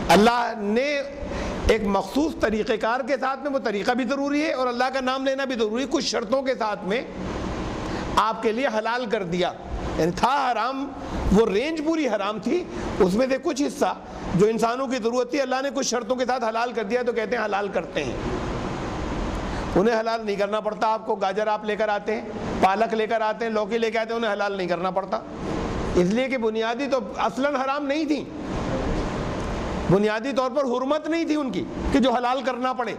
اللہ نے ایک مخصوص طریقہ کار کے ساتھ میں وہ طریقہ بھی ضروری ہے اور اللہ کا نام لینا بھی ضروری ہے، کچھ شرطوں کے ساتھ میں آپ کے لیے حلال کر دیا، یعنی تھا حرام، وہ رینج پوری حرام تھی، اس میں سے کچھ حصہ جو انسانوں کی ضرورت تھی اللہ نے کچھ شرطوں کے ساتھ حلال کر دیا، تو کہتے ہیں حلال کرتے ہیں۔ انہیں حلال نہیں کرنا پڑتا، آپ کو گاجر آپ لے کر آتے ہیں، پالک لے کر آتے ہیں، لوکی لے کے آتے ہیں، انہیں حلال نہیں کرنا پڑتا، اس لیے کہ بنیادی تو اصلاً حرام نہیں تھی، بنیادی طور پر حرمت نہیں تھی ان کی کہ جو حلال کرنا پڑے،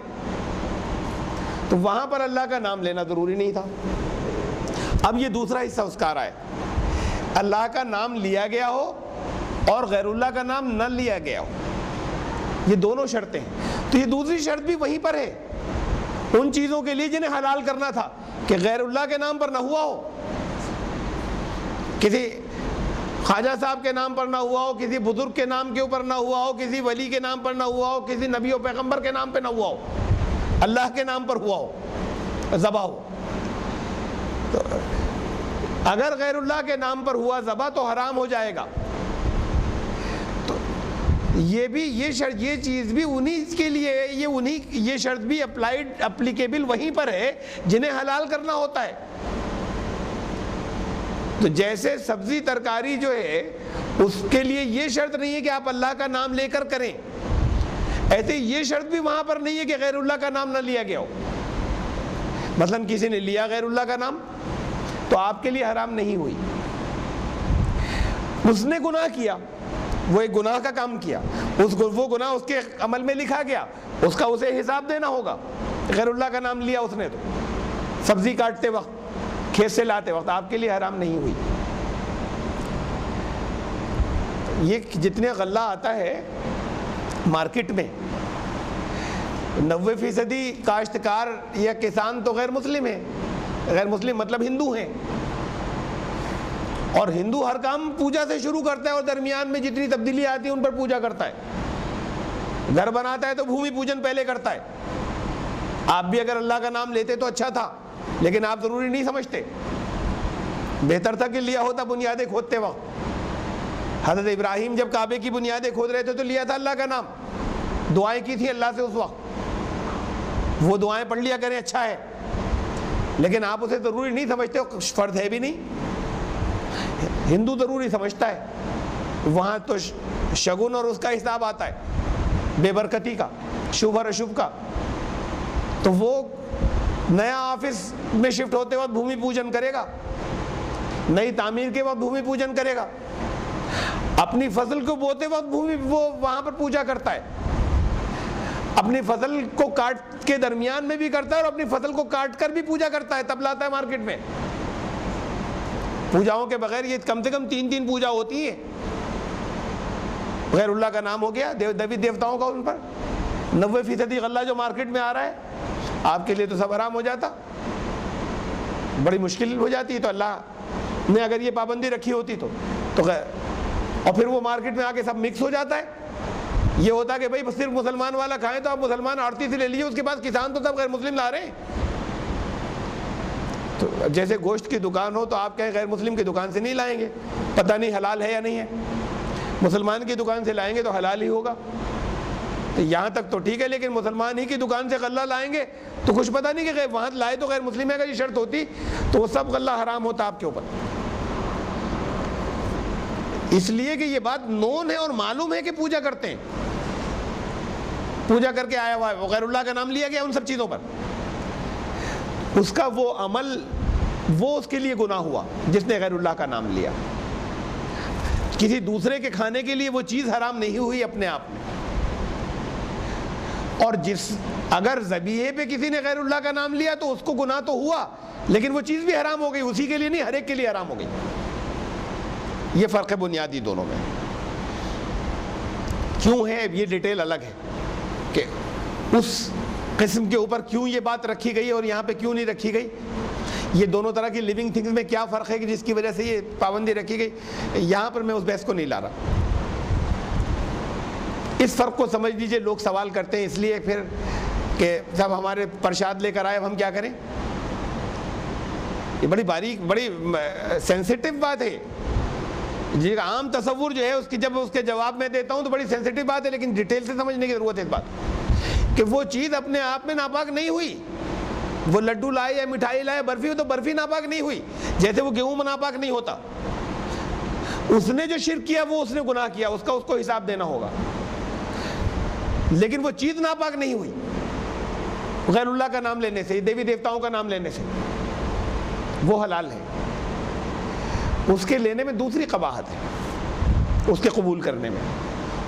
تو وہاں پر اللہ کا نام لینا ضروری نہیں تھا۔ اب یہ دوسرا حصہ اس کا آ رہا ہے، اللہ کا نام لیا گیا ہو اور غیر اللہ کا نام نہ لیا گیا ہو، یہ دونوں شرطیں ہیں، تو یہ دوسری شرط بھی وہیں پر ہے ان چیزوں کے لیے جنہیں حلال کرنا تھا کہ غیر اللہ کے نام پر نہ ہوا ہو، کسی خواجہ صاحب کے نام پر نہ ہوا ہو، کسی بزرگ کے نام کے اوپر نہ ہوا ہو، کسی ولی کے نام پر نہ ہوا ہو، کسی نبی و پیغمبر کے نام پہ نہ ہوا ہو، اللہ کے نام پر ہوا ہو، ذبح ہو۔ تو اگر غیر اللہ کے نام پر ہوا ذبح تو حرام ہو جائے گا۔ تو یہ بھی یہ چیز بھی انہی کے لیے ہے، یہ شرط بھی اپلیکیبل وہیں پر ہے جنہیں حلال کرنا ہوتا ہے۔ تو جیسے سبزی ترکاری جو ہے اس کے لیے یہ شرط نہیں ہے کہ آپ اللہ کا نام لے کر کریں، ایسے یہ شرط بھی وہاں پر نہیں ہے کہ غیر اللہ کا نام نہ لیا گیا ہو۔ مثلا کسی نے لیا غیر اللہ کا نام تو آپ کے لیے حرام نہیں ہوئی، اس نے گناہ کیا، وہ ایک گناہ کا کام کیا، وہ گناہ اس کے عمل میں لکھا گیا، اس کا اسے حساب دینا ہوگا۔ غیر اللہ کا نام لیا اس نے تو سبزی کاٹتے وقت، کھیت سے لاتے وقت، آپ کے لیے حرام نہیں ہوئی۔ یہ جتنے غلہ آتا ہے مارکیٹ میں 90% کاشتکار یا کسان تو غیر مسلم ہیں، غیر مسلم مطلب ہندو ہیں، اور ہندو ہر کام پوجا سے شروع کرتا ہے اور درمیان میں جتنی تبدیلی آتی ہے ان پر پوجا کرتا ہے۔ گھر بناتا ہے تو بھومی پوجن پہلے کرتا ہے۔ آپ بھی اگر اللہ کا نام لیتے تو اچھا تھا، لیکن آپ ضروری نہیں سمجھتے، بہتر تھا کہ لیا ہوتا بنیادیں کھودتے وقت۔ حضرت ابراہیم جب کعبے کی بنیادیں کھود رہے تھے تو لیا تھا اللہ کا نام، دعائیں کی تھی اللہ سے اس وقت، وہ دعائیں پڑھ لیا کریں، اچھا ہے، لیکن آپ اسے ضروری نہیں سمجھتے، فرض ہے بھی نہیں۔ ہندو ضروری سمجھتا ہے، وہاں تو شگن اور اس کا حساب آتا ہے، بے برکتی کا، شبھ اور اشبھ کا، تو وہ نیا آفس میں شفٹ ہوتے وقت بھومی پوجن کرے گا، نئی تعمیر کے وقت بھومی پوجن کرے گا، اپنی فصل کو بوتے وقت وہ وہاں پر پوجا کرتا ہے، اپنی فصل کو کاٹ کے درمیان میں بھی کرتا ہے اور اپنی فصل کو کاٹ کر بھی پوجا کرتا ہے، تب لاتا ہے مارکیٹ میں۔ پوجاؤں کے بغیر یہ کم سے کم 3 پوجا ہوتی ہیں، غیر اللہ کا نام ہو گیا، دیوی دیوتاؤں کا، ان پر 90% غلہ جو مارکیٹ میں آ رہا ہے، آپ کے لیے تو سب حرام ہو جاتا، بڑی مشکل ہو جاتی ہے۔ تو اللہ نے اگر یہ پابندی رکھی ہوتی تو اور پھر وہ مارکیٹ میں آ کے سب مکس ہو جاتا ہے، یہ ہوتا ہے کہ بھائی صرف مسلمان والا کھائیں تو آپ مسلمان آڑتی سے لے لیجیے، اس کے بعد کسان تو سب غیر مسلم لا رہے ہیں۔ تو جیسے گوشت کی دکان ہو تو آپ کہیں غیر مسلم کی دکان سے نہیں لائیں گے، پتہ نہیں حلال ہے یا نہیں ہے، مسلمان کی دکان سے لائیں گے تو حلال ہی ہوگا۔ تو یہاں تک تو ٹھیک ہے، لیکن مسلمان ہی کی دکان سے غلہ لائیں گے تو کچھ پتہ نہیں کہ وہاں لائے تو غیر مسلم ہے، اگر یہ شرط ہوتی تو وہ سب غلہ حرام ہوتا آپ کے اوپر۔ اس لیے کہ یہ بات نون ہے اور معلوم ہے کہ پوجا کرتے ہیں، پوجا کر کے آیا ہوا ہے، غیر اللہ کا نام لیا گیا ان سب چیزوں پر، اس کا وہ عمل وہ اس کے لیے گناہ ہوا جس نے غیر اللہ کا نام لیا۔ کسی دوسرے کے کھانے کے لیے وہ چیز حرام نہیں ہوئی اپنے آپ میں، اور اگر ذبیحے پہ کسی نے غیر اللہ کا نام لیا تو اس کو گناہ تو ہوا، لیکن وہ چیز بھی حرام ہو گئی، اسی کے لیے نہیں، ہر ایک کے لیے حرام ہو گئی۔ یہ فرق ہے بنیادی دونوں میں۔ کیوں ہے یہ ڈیٹیل الگ ہے کہ اس قسم کے اوپر کیوں یہ بات رکھی گئی اور یہاں پہ کیوں نہیں رکھی گئی، یہ دونوں طرح کی لیونگ تھنگز میں کیا فرق ہے کہ جس کی وجہ سے یہ پابندی رکھی گئی، یہاں پر میں اس بحث کو نہیں لا رہا۔ اس فرق کو سمجھ لیجئے، لوگ سوال کرتے ہیں اس لیے پھر کہ جب ہمارے پرشاد لے کر آئے اب ہم کیا کریں۔ یہ بڑی باریک، بڑی سینسیٹیو بات ہے، جی عام تصور جو ہے اس کی جب اس کے جواب میں دیتا ہوں تو بڑی سینسیٹیو بات ہے، لیکن ڈیٹیل سے سمجھنے کی ضرورت ہے اس بات کہ وہ چیز اپنے آپ میں ناپاک نہیں ہوئی. وہ لڈو لائے یا مٹھائی لائے، برفی ہو تو برفی ناپاک نہیں ہوئی، جیسے وہ گیہوں ناپاک نہیں ہوتا. اس نے جو شرک کیا وہ اس نے گناہ کیا، اس کو حساب دینا ہوگا، لیکن وہ چیز ناپاک نہیں ہوئی غیر اللہ کا نام لینے سے، دیوی دیوتاؤں کا نام لینے سے. وہ حلال ہے. اس کے لینے میں دوسری قباحت ہے، اس کے قبول کرنے میں.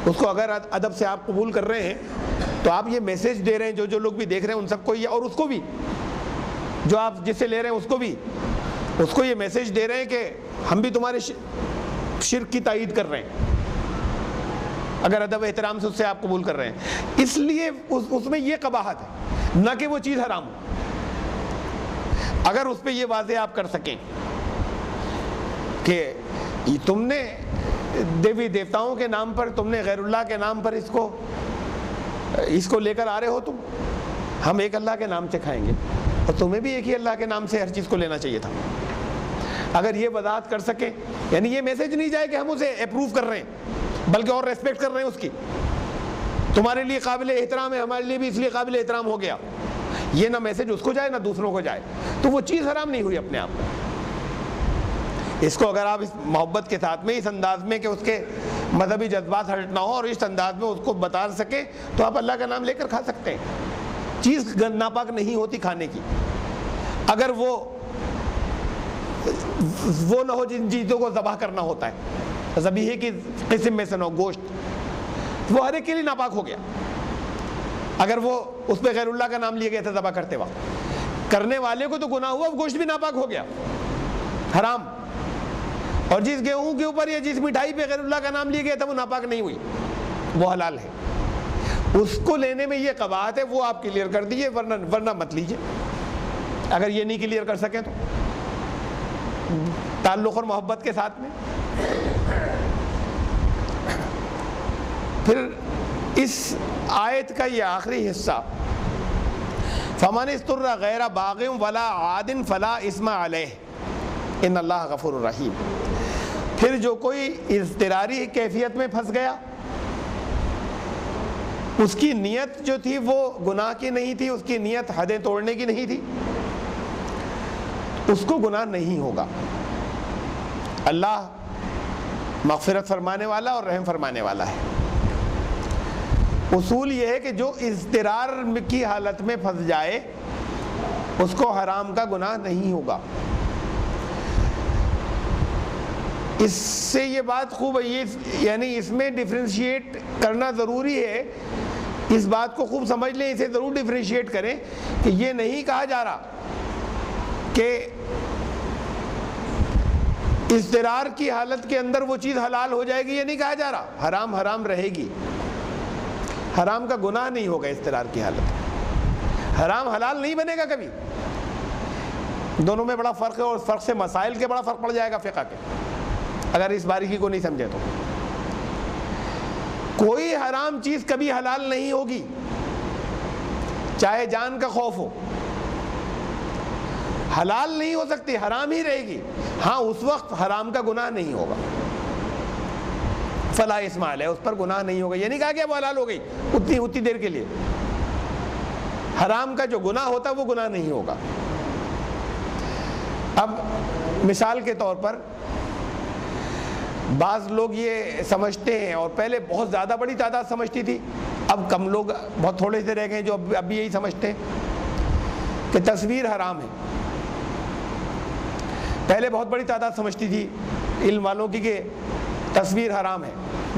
اس کو اگر ادب سے آپ قبول کر رہے ہیں تو آپ یہ میسج دے رہے ہیں، جو لوگ بھی دیکھ رہے ہیں ان سب کو یہ، اور اس کو بھی جو آپ جس سے لے رہے ہیں اس کو یہ میسج دے رہے ہیں کہ ہم بھی تمہارے شرک کی تائید کر رہے ہیں، اگر ادب احترام سے اس سے آپ قبول کر رہے ہیں. اس لیے اس میں یہ قباحت ہے، نہ کہ وہ چیز حرام ہو. اگر اس پہ یہ واضح آپ کر سکیں کہ تم نے دیوی دیوتاؤں کے نام پر، تم نے غیر اللہ کے نام پر اس کو لے کر آ رہے ہو، ہم ایک اللہ کے نام سے کھائیں گے اور تمہیں بھی ایک ہی اللہ کے نام سے ہر چیز کو لینا چاہیے تھا. اگر یہ وضاحت کر سکیں، یعنی یہ میسج نہیں جائے کہ ہم اسے اپروو کر رہے ہیں بلکہ اور ریسپیکٹ کر رہے ہیں اس کی، تمہارے لیے قابل احترام ہے، ہمارے لیے بھی اس لیے قابل احترام ہو گیا، یہ نہ میسج اس کو جائے نہ دوسروں کو جائے، تو وہ چیز حرام نہیں ہوئی اپنے آپ میں. اس کو اگر آپ اس محبت کے ساتھ میں، اس انداز میں کہ اس کے مذہبی جذبات ہرٹ نہ ہو، اور اس انداز میں اس کو بتا سکیں تو آپ اللہ کا نام لے کر کھا سکتے ہیں. چیز ناپاک نہیں ہوتی کھانے کی، اگر وہ نہ ہو جن چیزوں کو ذبح کرنا ہوتا ہے، ذبیحے کی قسم میں سے نہ ہو، گوشت، وہ ہر ایک کے لیے ناپاک ہو گیا. اگر وہ اس پہ غیر اللہ کا نام لیا گیا تھا ذبح کرتے وقت، کرنے والے کو تو گناہ ہوا، گوشت بھی ناپاک ہو گیا، حرام. اور جس گیہوں کے اوپر یا جس مٹھائی پہ غیر اللہ کا نام لیا گیا تھا وہ ناپاک نہیں ہوئی، وہ حلال ہے. اس کو لینے میں یہ قباحت ہے، وہ آپ کلیئر کر دیجئے، ورنہ مت لیجئے. اگر یہ نہیں کلیئر کر سکیں تو تعلق اور محبت کے ساتھ میں. پھر اس آیت کا یہ آخری حصہ، فَمَنِ اسْتُرَّ غَيْرَ بَاغٍ وَلَا عَادٍ فَلَا إِثْمَ عَلَيْهِ إِنَّ اللَّهَ غَفُورٌ رَحِيمٌ. پھر جو کوئی اضطراری کیفیت میں پھنس گیا، اس کی نیت جو تھی وہ گناہ کی نہیں تھی، اس کی نیت حدیں توڑنے کی نہیں تھی، اس کو گناہ نہیں ہوگا. اللہ مغفرت فرمانے والا اور رحم فرمانے والا ہے. اصول یہ ہے کہ جو اضطرار کی حالت میں پھنس جائے اس کو حرام کا گناہ نہیں ہوگا. اس سے یہ بات خوب ہے، یعنی اس میں ڈیفرینشیٹ کرنا ضروری ہے. اس بات کو خوب سمجھ لیں، اسے ضرور ڈیفرینشیٹ کریں کہ یہ نہیں کہا جا رہا کہ اضطرار کی حالت کے اندر وہ چیز حلال ہو جائے گی، یہ نہیں کہا جا رہا. حرام حرام رہے گی، حرام کا گناہ نہیں ہوگا اضطرار کی حالت. حرام حلال نہیں بنے گا کبھی. دونوں میں بڑا فرق ہے، اور فرق سے مسائل کے بڑا فرق پڑ جائے گا فقہ کے، اگر اس باریکی کو نہیں سمجھے تو. کوئی حرام چیز کبھی حلال نہیں ہوگی، چاہے جان کا خوف ہو، حلال نہیں ہو سکتی، حرام ہی رہے گی. ہاں اس وقت حرام کا گناہ نہیں ہوگا، فلا اسم علیہ، اس پر گناہ نہیں ہوگا. یہ نہیں کہا کہ وہ حلال ہو گئی اتنی دیر کے لیے. حرام کا جو گناہ ہوتا ہے وہ گناہ نہیں ہوگا. اب مثال کے طور پر بعض لوگ یہ سمجھتے ہیں، اور پہلے بہت زیادہ بڑی تعداد سمجھتی تھی، اب کم لوگ، بہت تھوڑے سے رہ گئے جو اب بھی یہی سمجھتے ہیں کہ تصویر حرام ہے. پہلے بہت بڑی تعداد سمجھتی تھی علم والوں کی کہ تصویر حرام ہے،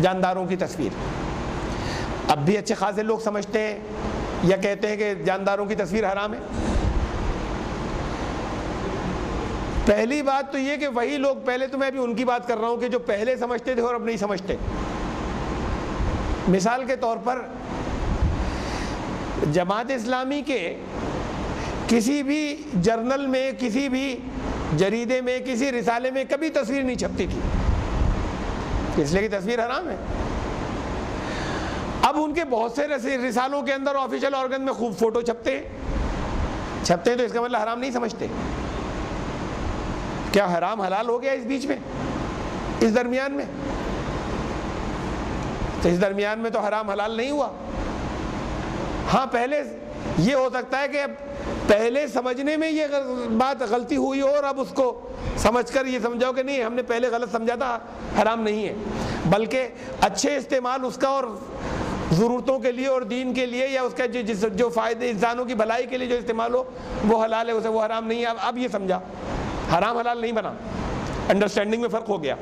جانداروں کی تصویر. اب بھی اچھے خاصے لوگ سمجھتے ہیں یا کہتے ہیں کہ جانداروں کی تصویر حرام ہے. پہلی بات تو یہ کہ وہی لوگ، پہلے تو میں ابھی ان کی بات کر رہا ہوں کہ جو پہلے سمجھتے تھے اور اب نہیں سمجھتے. مثال کے طور پر جماعت اسلامی کے کسی بھی جرنل میں، کسی بھی جریدے میں، کسی رسالے میں کبھی تصویر نہیں چھپتی تھی، اس لیے کہ تصویر حرام ہے. اب ان کے بہت سے رسالوں کے اندر آفیشل آرگن میں خوب فوٹو چھپتے ہیں تو اس کا مطلب حرام نہیں سمجھتے. کیا حرام حلال ہو گیا اس بیچ میں؟ اس درمیان میں، تو اس درمیان میں تو حرام حلال نہیں ہوا۔ ہاں پہلے یہ ہو سکتا ہے کہ پہلے سمجھنے میں یہ بات غلطی ہوئی اور اب اس کو سمجھ کر یہ سمجھاؤ کہ نہیں ہم نے پہلے غلط سمجھا تھا، حرام نہیں ہے، بلکہ اچھے استعمال اس کا اور ضرورتوں کے لیے اور دین کے لیے یا اس کا جو فائدے انسانوں کی بھلائی کے لیے جو استعمال ہو وہ حلال ہے، اسے وہ حرام نہیں ہے۔ اب یہ سمجھا، حرام حلال نہیں بنا، انڈرسٹینڈنگ میں فرق ہو گیا۔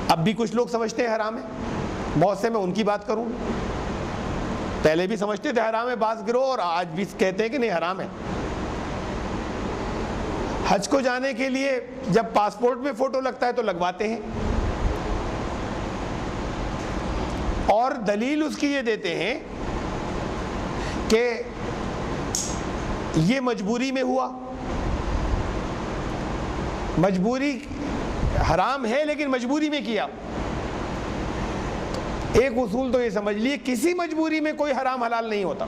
اب بھی کچھ لوگ سمجھتے ہیں حرام ہے، بہت سے میں ان کی بات کروں، پہلے بھی سمجھتے تھے حرام ہے بعض گروہ، اور آج بھی کہتے ہیں کہ نہیں حرام ہے۔ حج کو جانے کے لیے جب پاسپورٹ میں فوٹو لگتا ہے تو لگواتے ہیں، اور دلیل اس کی یہ دیتے ہیں کہ یہ مجبوری میں ہوا، مجبوری حرام ہے لیکن مجبوری میں کیا۔ ایک اصول تو یہ سمجھ لیے کسی مجبوری میں کوئی حرام حلال نہیں ہوتا۔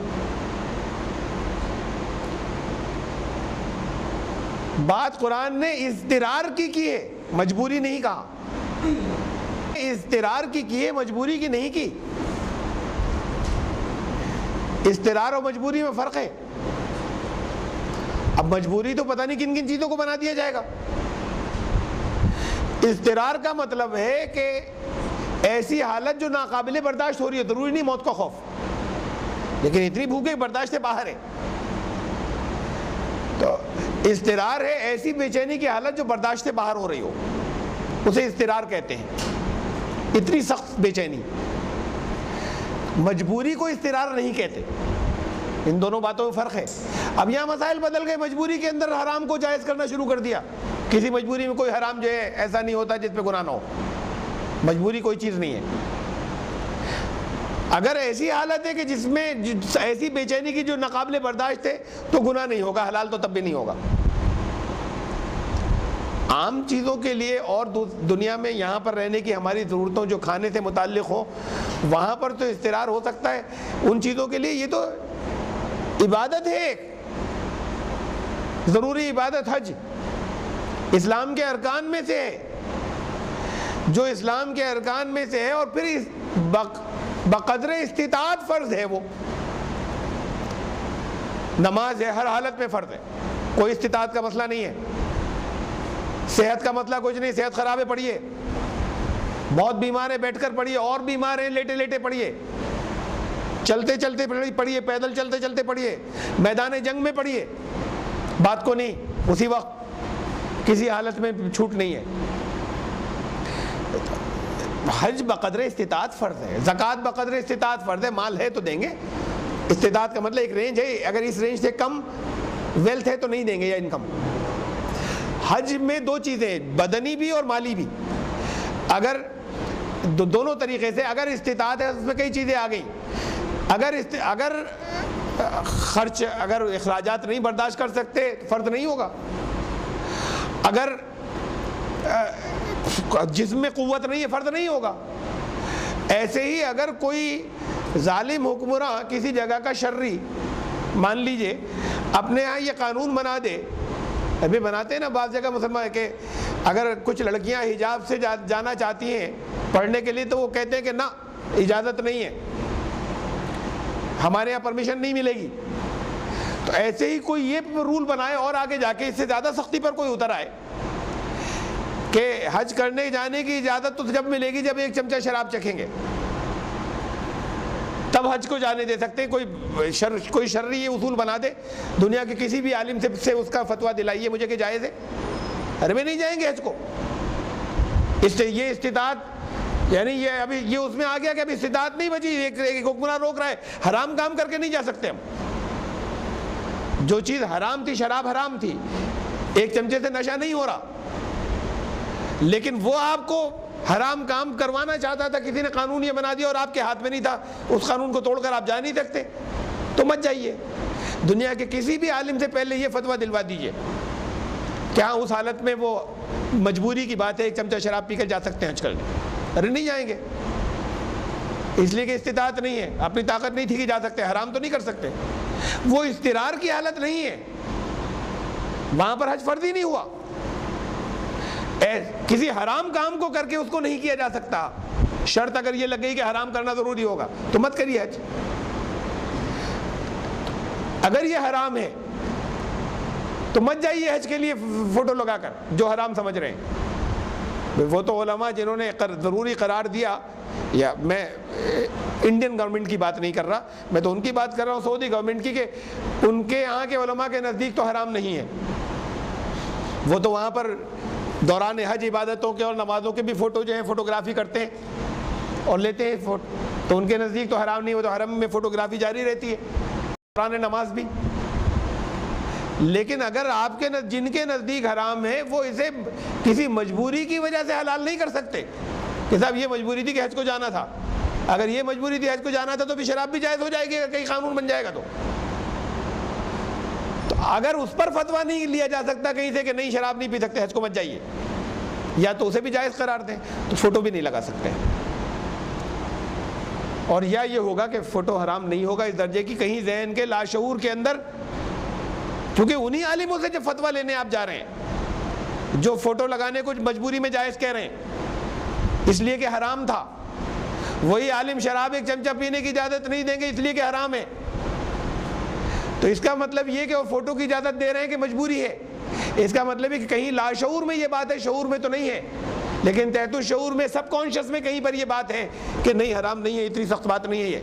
بات قرآن نے اضطرار کی ہے، مجبوری نہیں کہا، اضطرار کی ہے، مجبوری کی نہیں کی۔ اضطرار اور مجبوری میں فرق ہے۔ اب مجبوری تو پتہ نہیں کن کن چیزوں کو بنا دیا جائے گا۔ اضطرار کا مطلب ہے کہ ایسی حالت جو ناقابل برداشت ہو رہی ہے، ضروری نہیں موت کا خوف، لیکن اتنی بھوک برداشت سے باہر ہے، تو اضطرار ہے ایسی بے چینی کی حالت جو برداشت سے باہر ہو رہی ہو، اسے اضطرار کہتے ہیں، اتنی سخت بے چینی۔ مجبوری کو اضطرار نہیں کہتے، ان دونوں باتوں میں فرق ہے۔ اب یہاں مسائل بدل گئے، مجبوری کے اندر حرام کو جائز کرنا شروع کر دیا۔ کسی مجبوری میں کوئی حرام جو ہے ایسا نہیں ہوتا جس پہ گناہ نہ ہو، مجبوری کوئی چیز نہیں ہے۔ اگر ایسی حالت ہے کہ جس میں ایسی بے چینی کی جو ناقابل برداشت ہے تو گناہ نہیں ہوگا، حلال تو تب بھی نہیں ہوگا۔ عام چیزوں کے لیے اور دنیا میں یہاں پر رہنے کی ہماری ضرورتوں جو کھانے سے متعلق ہوں وہاں پر تو اضطرار ہو سکتا ہے، ان چیزوں کے لیے یہ تو عبادت ہے، ایک ضروری عبادت حج اسلام کے ارکان میں سے ہے، جو اسلام کے ارکان میں سے ہے، اور پھر بقدر استطاعت فرض ہے۔ وہ نماز ہے، ہر حالت میں فرض ہے، کوئی استطاعت کا مسئلہ نہیں ہے۔ صحت کا مسئلہ کچھ نہیں، صحت خراب ہے پڑھیے، بہت بیمار ہے بیٹھ کر پڑھیے، اور بیمار ہیں لیٹے لیٹے پڑھیے، چلتے چلتے پڑھیے، پیدل چلتے چلتے پڑھیے، میدان جنگ میں پڑھیے، بات کو نہیں، اسی وقت کسی حالت میں چھوٹ نہیں ہے۔ حج بقدر استطاعت فرض ہے، زکوٰۃ بقدر استطاعت فرض ہے، مال ہے تو دیں گے۔ استطاعت کا مطلب ایک رینج ہے، اگر اس رینج سے کم ویلتھ ہے تو نہیں دیں گے یا انکم۔ حج میں دو چیزیں، بدنی بھی اور مالی بھی، اگر دونوں طریقے سے اگر استطاعت ہے اس میں کئی چیزیں آ گئیں، اگر خرچ اگر اخراجات نہیں برداشت کر سکتے تو فرض نہیں ہوگا، اگر جسم میں قوت نہیں ہے فرض نہیں ہوگا۔ ایسے ہی اگر کوئی ظالم حکمراں کسی جگہ کا شرری مان لیجئے اپنے ہاں یہ قانون بنا دے، ابھی بناتے ہیں نا بعض جگہ مسلمان کہ اگر کچھ لڑکیاں حجاب سے جانا چاہتی ہیں پڑھنے کے لیے تو وہ کہتے ہیں کہ نہ اجازت نہیں ہے، ہمارے یہاں پرمیشن نہیں ملے گی۔ تو ایسے ہی کوئی یہ رول بنائے اور آگے جا کے اس سے زیادہ سختی پر کوئی اتر آئے کہ حج کرنے جانے کی اجازت تو جب ملے گی جب ایک چمچہ شراب چکھیں گے تب حج کو جانے دے سکتے ہیں۔ کوئی شرعی یہ اصول بنا دے دنیا کے کسی بھی عالم سے اس کا فتویٰ دلائیے مجھے کہ جائز ہے، ارے میں نہیں جائیں گے حج کو۔ اس سے یہ استطاعت یعنی یہ ابھی یہ اس میں آ گیا کہ ابھی استطاعت نہیں بچی، ایک حکمراں روک رہا ہے، حرام کام کر کے نہیں جا سکتے ہم۔ جو چیز حرام تھی، شراب حرام تھی، ایک چمچے سے نشہ نہیں ہو رہا، لیکن وہ آپ کو حرام کام کروانا چاہتا تھا، کسی نے قانون یہ بنا دیا اور آپ کے ہاتھ میں نہیں تھا، اس قانون کو توڑ کر آپ جا نہیں سکتے تو مت جائیے۔ دنیا کے کسی بھی عالم سے پہلے یہ فتویٰ دلوا دیجئے کیا اس حالت میں وہ مجبوری کی بات ہے ایک چمچہ شراب پی کر جا سکتے ہیں حج کرنے؟ ارے نہیں جائیں گے، اس لیے کہ استطاعت نہیں ہے، اپنی طاقت نہیں تھی کہ جا سکتے، حرام تو نہیں کر سکتے۔ وہ اضطرار کی حالت نہیں ہے، وہاں پر حج فرض ہی نہیں ہوا۔ کسی حرام کام کو کر کے اس کو نہیں کیا جا سکتا. شرط اگر یہ لگ گئی کہ حرام کرنا ضروری ہوگا تو مت کریے حج. اگر یہ حرام ہے تو مت جائیے حج کے لیے فوٹو لگا کر جو حرام سمجھ رہے ہیں. وہ تو علماء جنہوں نے ضروری قرار دیا, یا میں انڈین گورنمنٹ کی بات نہیں کر رہا, میں تو ان کی بات کر رہا ہوں سعودی گورنمنٹ کی, کہ ان کے یہاں کے علماء کے نزدیک تو حرام نہیں ہے. وہ تو وہاں پر دوران حج عبادتوں کے اور نمازوں کے بھی فوٹو جو ہیں فوٹوگرافی کرتے ہیں اور لیتے ہیں تو ان کے نزدیک تو حرام نہیں, وہ تو حرم میں فوٹوگرافی جاری رہتی ہے, دوران نماز بھی. لیکن اگر آپ کے جن کے نزدیک حرام ہے وہ اسے کسی مجبوری کی وجہ سے حلال نہیں کر سکتے کہ صاحب یہ مجبوری تھی کہ حج کو جانا تھا. اگر یہ مجبوری تھی حج کو جانا تھا تو پھر شراب بھی جائز ہو جائے گی اگر کہیں قانون بن جائے گا تو اگر اس پر فتویٰ نہیں لیا جا سکتا کہیں سے کہ نہیں شراب نہیں پی سکتے حج کو مت جائیے, یا تو اسے بھی جائز قرار دیں, تو فوٹو بھی نہیں لگا سکتے. اور یا یہ ہوگا کہ فوٹو حرام نہیں ہوگا اس درجے کی کہیں ذہن کے لاشعور کے اندر, کیونکہ انہی عالموں سے جب فتویٰ لینے آپ جا رہے ہیں جو فوٹو لگانے کو مجبوری میں جائز کہہ رہے ہیں اس لیے کہ حرام تھا, وہی عالم شراب ایک چمچہ پینے کی اجازت نہیں دیں گے اس لیے کہ حرام ہے. تو اس کا مطلب یہ کہ وہ فوٹو کی اجازت دے رہے ہیں کہ مجبوری ہے. اس کا مطلب ہے کہ کہیں لاشعور میں یہ بات ہے, شعور میں تو نہیں ہے, لیکن تحت الشعور میں سب کانشیس میں کہیں پر یہ بات ہے کہ نہیں حرام نہیں ہے, اتنی سخت بات نہیں ہے. یہ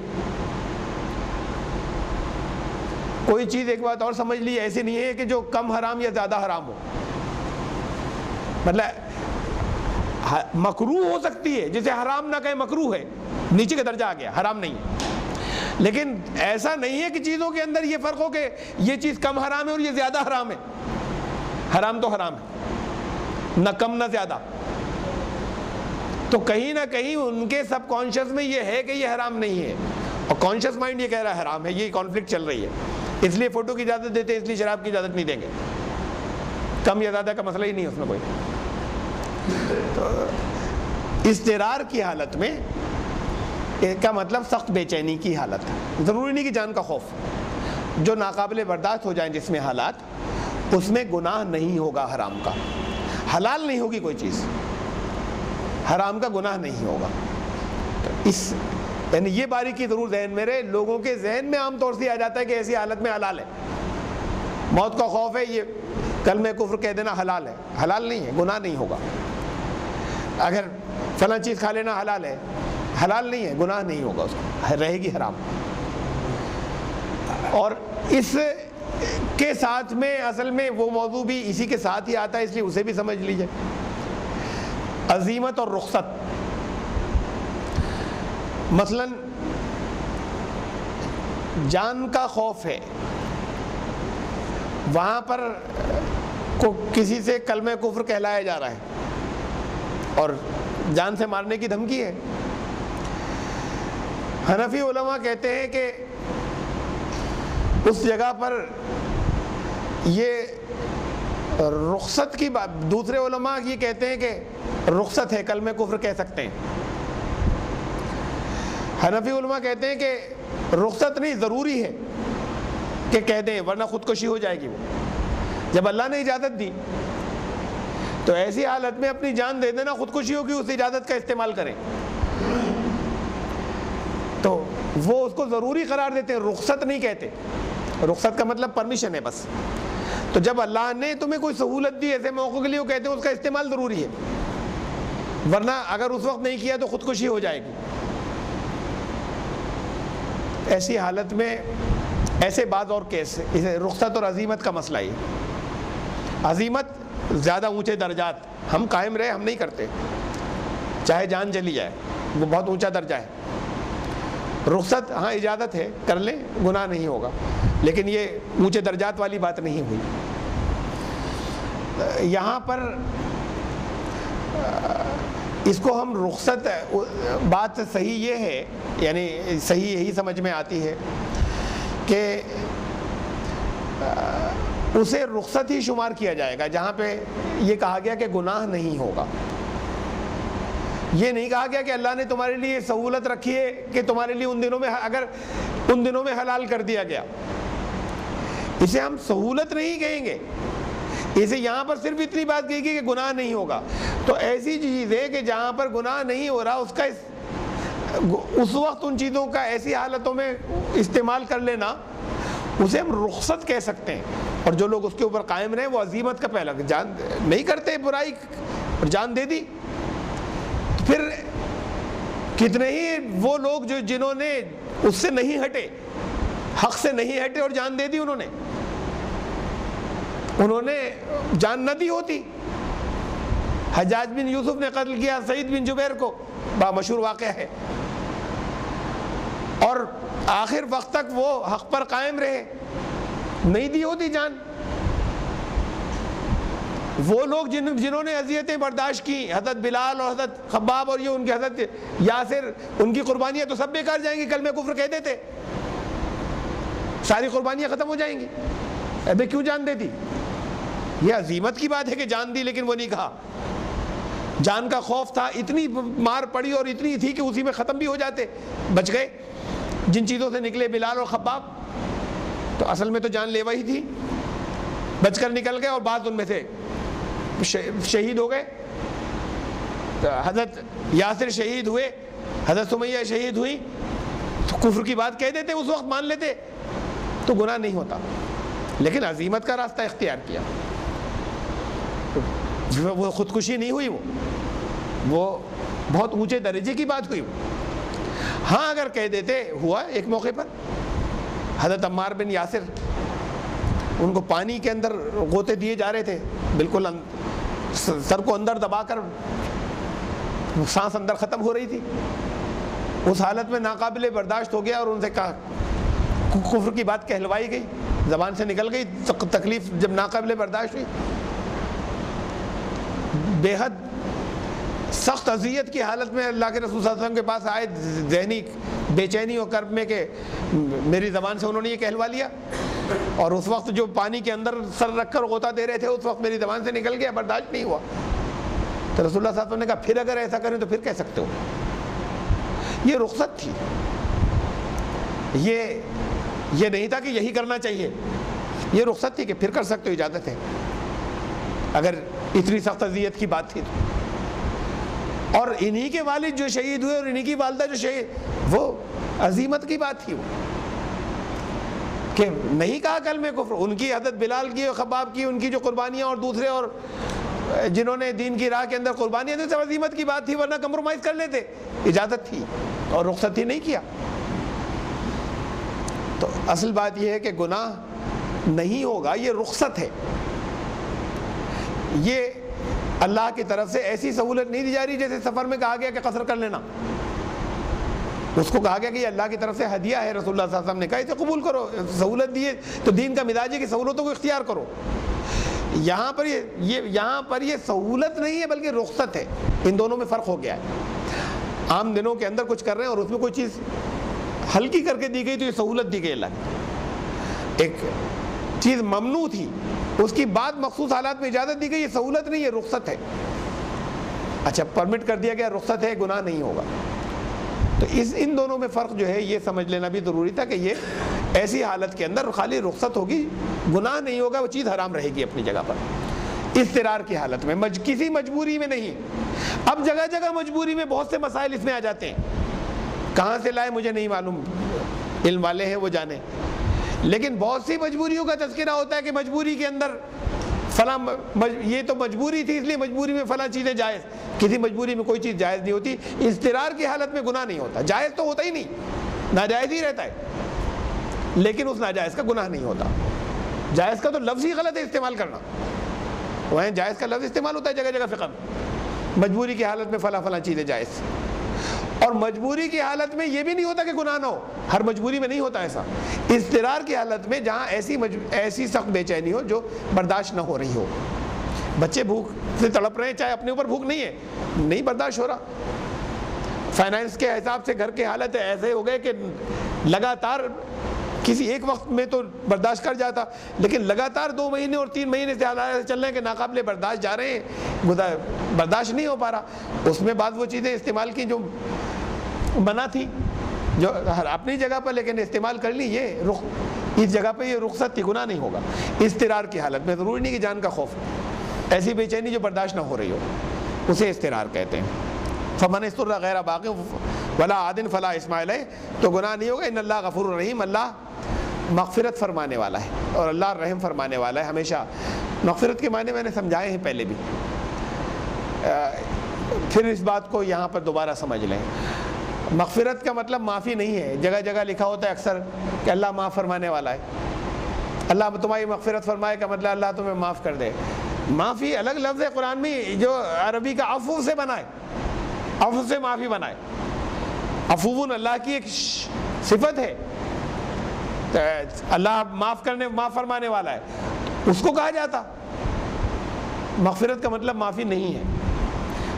کوئی چیز ایک بات اور سمجھ لی, ایسی نہیں ہے کہ جو کم حرام یا زیادہ حرام ہو. مطلب مکروہ ہو سکتی ہے, جسے حرام نہ کہیں مکروہ ہے, نیچے کا درجہ آ گیا, حرام نہیں ہے. لیکن ایسا نہیں ہے کہ چیزوں کے اندر یہ فرق ہو کہ یہ چیز کم حرام ہے اور یہ زیادہ حرام ہے. حرام تو حرام ہے, نہ کم نہ زیادہ. تو کہیں نہ کہیں ان کے سب کانشیس میں یہ ہے کہ یہ حرام نہیں ہے, اور کانشیس مائنڈ یہ کہہ رہا ہے حرام ہے. یہ کانفلکٹ چل رہی ہے, اس لیے فوٹو کی اجازت دیتے ہیں, اس لیے شراب کی اجازت نہیں دیں گے. کم یا زیادہ کا مسئلہ ہی نہیں ہے اس میں کوئی. تو اضطرار کی حالت میں کا مطلب سخت بے چینی کی حالت ہے, ضروری نہیں کہ جان کا خوف. جو ناقابل برداشت ہو جائیں جس میں حالات, اس میں گناہ نہیں ہوگا حرام کا. حلال نہیں ہوگی کوئی چیز, حرام کا گناہ نہیں ہوگا. اس یعنی یہ باریکی ضرور ذہن میں رہے. لوگوں کے ذہن میں عام طور سے آ جاتا ہے کہ ایسی حالت میں حلال ہے, موت کا خوف ہے, یہ کلمہ کفر کہہ دینا حلال ہے. حلال نہیں ہے, گناہ نہیں ہوگا. اگر فلاں چیز کھا لینا حلال ہے, حلال نہیں ہے, گناہ نہیں ہوگا, اس کو رہے گی حرام. اور اس کے ساتھ میں اصل میں وہ موضوع بھی اسی کے ساتھ ہی آتا ہے, اس لیے اسے بھی سمجھ لیجئے. عزیمت اور رخصت. مثلا جان کا خوف ہے, وہاں پر کسی سے کلمہ کفر کہلایا جا رہا ہے اور جان سے مارنے کی دھمکی ہے. حنفی علماء کہتے ہیں کہ اس جگہ پر یہ رخصت کی بات, دوسرے علماء یہ کہتے ہیں کہ رخصت ہے, کلمہ کفر کہہ سکتے ہیں. حنفی علماء کہتے ہیں کہ رخصت نہیں, ضروری ہے کہ کہہ دیں ورنہ خودکشی ہو جائے گی. وہ جب اللہ نے اجازت دی تو ایسی حالت میں اپنی جان دے دینا خودکشی ہوگی, اس اجازت کا استعمال کریں. تو وہ اس کو ضروری قرار دیتے ہیں, رخصت نہیں کہتے. رخصت کا مطلب پرمیشن ہے بس. تو جب اللہ نے تمہیں کوئی سہولت دی ایسے موقع کے لیے, وہ کہتے ہیں اس کا استعمال ضروری ہے, ورنہ اگر اس وقت نہیں کیا تو خودکشی ہو جائے گی. ایسی حالت میں ایسے بعض اور کیس, رخصت اور عزیمت کا مسئلہ ہی. عزیمت زیادہ اونچے درجات ہم قائم رہے, ہم نہیں کرتے, چاہے جان چلی جائے, وہ بہت اونچا درجہ ہے. رخصت ہاں اجازت ہے, کر لیں, گناہ نہیں ہوگا, لیکن یہ اونچے درجات والی بات نہیں ہوئی. یہاں پر اس کو ہم رخصت, بات صحیح یہ ہے, یعنی صحیح یہی سمجھ میں آتی ہے کہ اسے رخصت ہی شمار کیا جائے گا جہاں پہ یہ کہا گیا کہ گناہ نہیں ہوگا. یہ نہیں کہا گیا کہ اللہ نے تمہارے لیے سہولت رکھی ہے کہ تمہارے لیے ان دنوں میں, اگر ان دنوں میں حلال کر دیا گیا, اسے ہم سہولت نہیں کہیں گے, اسے یہاں پر صرف اتنی بات کہی کہ گناہ نہیں ہوگا. تو ایسی چیز ہے کہ جہاں پر گناہ نہیں ہو رہا اس وقت ان چیزوں کا ایسی حالتوں میں استعمال کر لینا اسے ہم رخصت کہہ سکتے ہیں. اور جو لوگ اس کے اوپر قائم رہے وہ عزیمت کا پہلا جان نہیں کرتے برائی اور جان دے دی. پھر کتنے ہی وہ لوگ جنہوں نے اس سے نہیں ہٹے, حق سے نہیں ہٹے اور جان دے دی, انہوں نے جان نہ دی ہوتی. حجاج بن یوسف نے قتل کیا سعید بن جبیر کو, مشہور واقعہ ہے, اور آخر وقت تک وہ حق پر قائم رہے, نہیں دی ہوتی جان. وہ لوگ جنہوں نے اذیتیں برداشت کی, حضرت بلال اور حضرت خباب اور یہ ان کے حضرت یاسر, ان کی قربانیاں تو سب بیکار جائیں گی. کلمہ کفر کہہ دیتے, ساری قربانیاں ختم ہو جائیں گی. ابے کیوں جان دے دی؟ یہ عظیمت کی بات ہے کہ جان دی, لیکن وہ نہیں کہا. جان کا خوف تھا, اتنی مار پڑی اور اتنی تھی کہ اسی میں ختم بھی ہو جاتے, بچ گئے. جن چیزوں سے نکلے بلال اور خباب تو اصل میں تو جان لیوا ہی تھی, بچ کر نکل گئے, اور بعض ان میں سے شہید ہو گئے. حضرت یاسر شہید ہوئے, حضرت سمیہ شہید ہوئی. تو کفر کی بات کہہ دیتے, اس وقت مان لیتے تو گناہ نہیں ہوتا, لیکن عزیمت کا راستہ اختیار کیا. وہ خودکشی نہیں ہوئی, وہ بہت اونچے درجے کی بات ہوئی. ہاں اگر کہہ دیتے, ہوا ایک موقع پر حضرت عمار بن یاسر, ان کو پانی کے اندر غوطے دیے جا رہے تھے, بالکل سر کو اندر دبا کر سانس اندر ختم ہو رہی تھی. اس حالت میں ناقابل برداشت ہو گیا اور ان سے کہا, کفر کی بات کہلوائی گئی, زبان سے نکل گئی. تکلیف جب ناقابل برداشت ہوئی, بے حد سخت اذیت کی حالت میں اللہ کے رسول صلی اللہ علیہ وسلم کے پاس آئے, ذہنی بے چینی اور کرب میں کہ میری زبان سے انہوں نے یہ کہلوا لیا, اور اس وقت جو پانی کے اندر سر رکھ کر غوطہ دے رہے تھے اس وقت میری زبان سے نکل گیا, برداشت نہیں ہوا. تو رسول اللہ صلی اللہ علیہ وسلم نے کہا پھر اگر ایسا کریں تو پھر کہہ سکتے ہو. یہ رخصت تھی, یہ نہیں تھا کہ یہی کرنا چاہیے, یہ رخصت تھی کہ پھر کر سکتے ہو, اجازت ہے اگر اتنی سخت اذیت کی بات تھی تو. اور انہی کے والد جو شہید ہوئے اور انہی کی والدہ جو شہید, وہ عزیمت کی بات تھی, وہ کہ نہیں کہا کلمہ کفر. ان کی حضرت بلال کی اور خباب کی, ان کی جو قربانیاں, اور دوسرے اور جنہوں نے دین کی راہ کے اندر قربانیاں دی, سب عزیمت کی بات تھی, ورنہ کمپرومائز کر لیتے, اجازت تھی اور رخصت ہی نہیں کیا. تو اصل بات یہ ہے کہ گناہ نہیں ہوگا, یہ رخصت ہے. یہ اللہ کی طرف سے ایسی سہولت نہیں دی جا رہی جیسے سفر میں کہا گیا کہ قصر کر لینا. اس کو کہا گیا کہ یہ اللہ کی طرف سے ہدیہ ہے, رسول اللہ صلی اللہ علیہ وسلم نے کہا اسے قبول کرو, سہولت دی ہے تو دین کا مزاج ہے کہ سہولتوں کو اختیار کرو. یہاں پر یہ سہولت نہیں ہے بلکہ رخصت ہے. ان دونوں میں فرق ہو گیا ہے. عام دنوں کے اندر کچھ کر رہے ہیں اور اس میں کوئی چیز ہلکی کر کے دی گئی تو یہ سہولت دی گئی اللہ کی. ایک چیز ممنوع تھی, اس کی بعد مخصوص حالات میں اجازت دی گئی, یہ سہولت نہیں, یہ رخصت ہے. اچھا, پرمٹ کر دیا گیا, رخصت ہے, گناہ نہیں ہوگا. تو ان دونوں میں فرق جو ہے یہ سمجھ لینا بھی ضروری تھا کہ یہ ایسی حالت کے اندر خالی رخصت ہوگی, گناہ نہیں ہوگا, وہ چیز حرام رہے گی اپنی جگہ پر. اضطرار کی حالت میں, کسی مجبوری میں نہیں. اب جگہ جگہ مجبوری میں بہت سے مسائل اس میں آ جاتے ہیں, کہاں سے لائے مجھے نہیں معلوم, علم والے ہیں وہ جانے. لیکن بہت سی مجبوریوں کا تذکرہ ہوتا ہے کہ مجبوری کے اندر فلاں, یہ تو مجبوری تھی اس لیے مجبوری میں فلاں چیزیں جائز. کسی مجبوری میں کوئی چیز جائز نہیں ہوتی. اضطرار کی حالت میں گناہ نہیں ہوتا, جائز تو ہوتا ہی نہیں, ناجائز ہی رہتا ہے, لیکن اس ناجائز کا گناہ نہیں ہوتا. جائز کا تو لفظ ہی غلط ہے استعمال کرنا, وہیں جائز کا لفظ استعمال ہوتا ہے جگہ جگہ فقہ میں. مجبوری کی حالت میں فلاں فلاں چیزیں جائز, اور مجبوری کی حالت میں یہ بھی نہیں ہوتا کہ گناہ نہ ہو, ہر مجبوری میں نہیں ہوتا ایسا. اضطرار کی حالت میں جہاں ایسی سخت بے چینی ہو جو برداشت نہ ہو رہی ہو, بچے بھوک سے تڑپ رہے ہیں, چاہے اپنے اوپر بھوک نہیں ہے, نہیں برداشت ہو رہا. فائنانس کے حساب سے گھر کے حالت ایسے ہو گئے کہ لگاتار کسی ایک وقت میں تو برداشت کر جاتا, لیکن لگاتار 2 مہینے اور 3 مہینے سے حالات چل رہے ہیں کہ ناقابل برداشت جا رہے ہیں, برداشت نہیں ہو پا رہا. اس میں بعض وہ چیزیں استعمال کی جو منع تھی, جو اپنی جگہ پر, لیکن استعمال کر لی, یہ اس جگہ پہ یہ رخصت گناہ نہیں ہوگا. اضطرار کی حالت میں، ضروری نہیں کہ جان کا خوف، ایسی بے چینی جو برداشت نہ ہو رہی ہو، اسے اضطرار کہتے ہیں. فمن اضطر غیر باغ ولا عاد فلا اثم علیہ، تو گناہ نہیں ہوگا. ان اللہ غفور الرحیم، اللہ مغفرت فرمانے والا ہے اور اللہ رحم فرمانے والا ہے. ہمیشہ مغفرت کے معنی میں نے سمجھائے ہیں پہلے بھی، پھر اس بات کو یہاں پر دوبارہ سمجھ لیں. مغفرت کا مطلب معافی نہیں ہے. جگہ جگہ لکھا ہوتا ہے اکثر کہ اللہ معاف فرمانے والا ہے. اللہ تمہاری مغفرت فرمائے کا مطلب اللہ تمہیں معاف کر دے. معافی الگ لفظ ہے قرآن میں جو عربی کا عفو سے بنا ہے، عفو سے معافی بنا ہے. عفو اللہ کی ایک صفت ہے، اللہ معاف فرمانے والا ہے، اس کو کہا جاتا. مغفرت کا مطلب معافی نہیں ہے.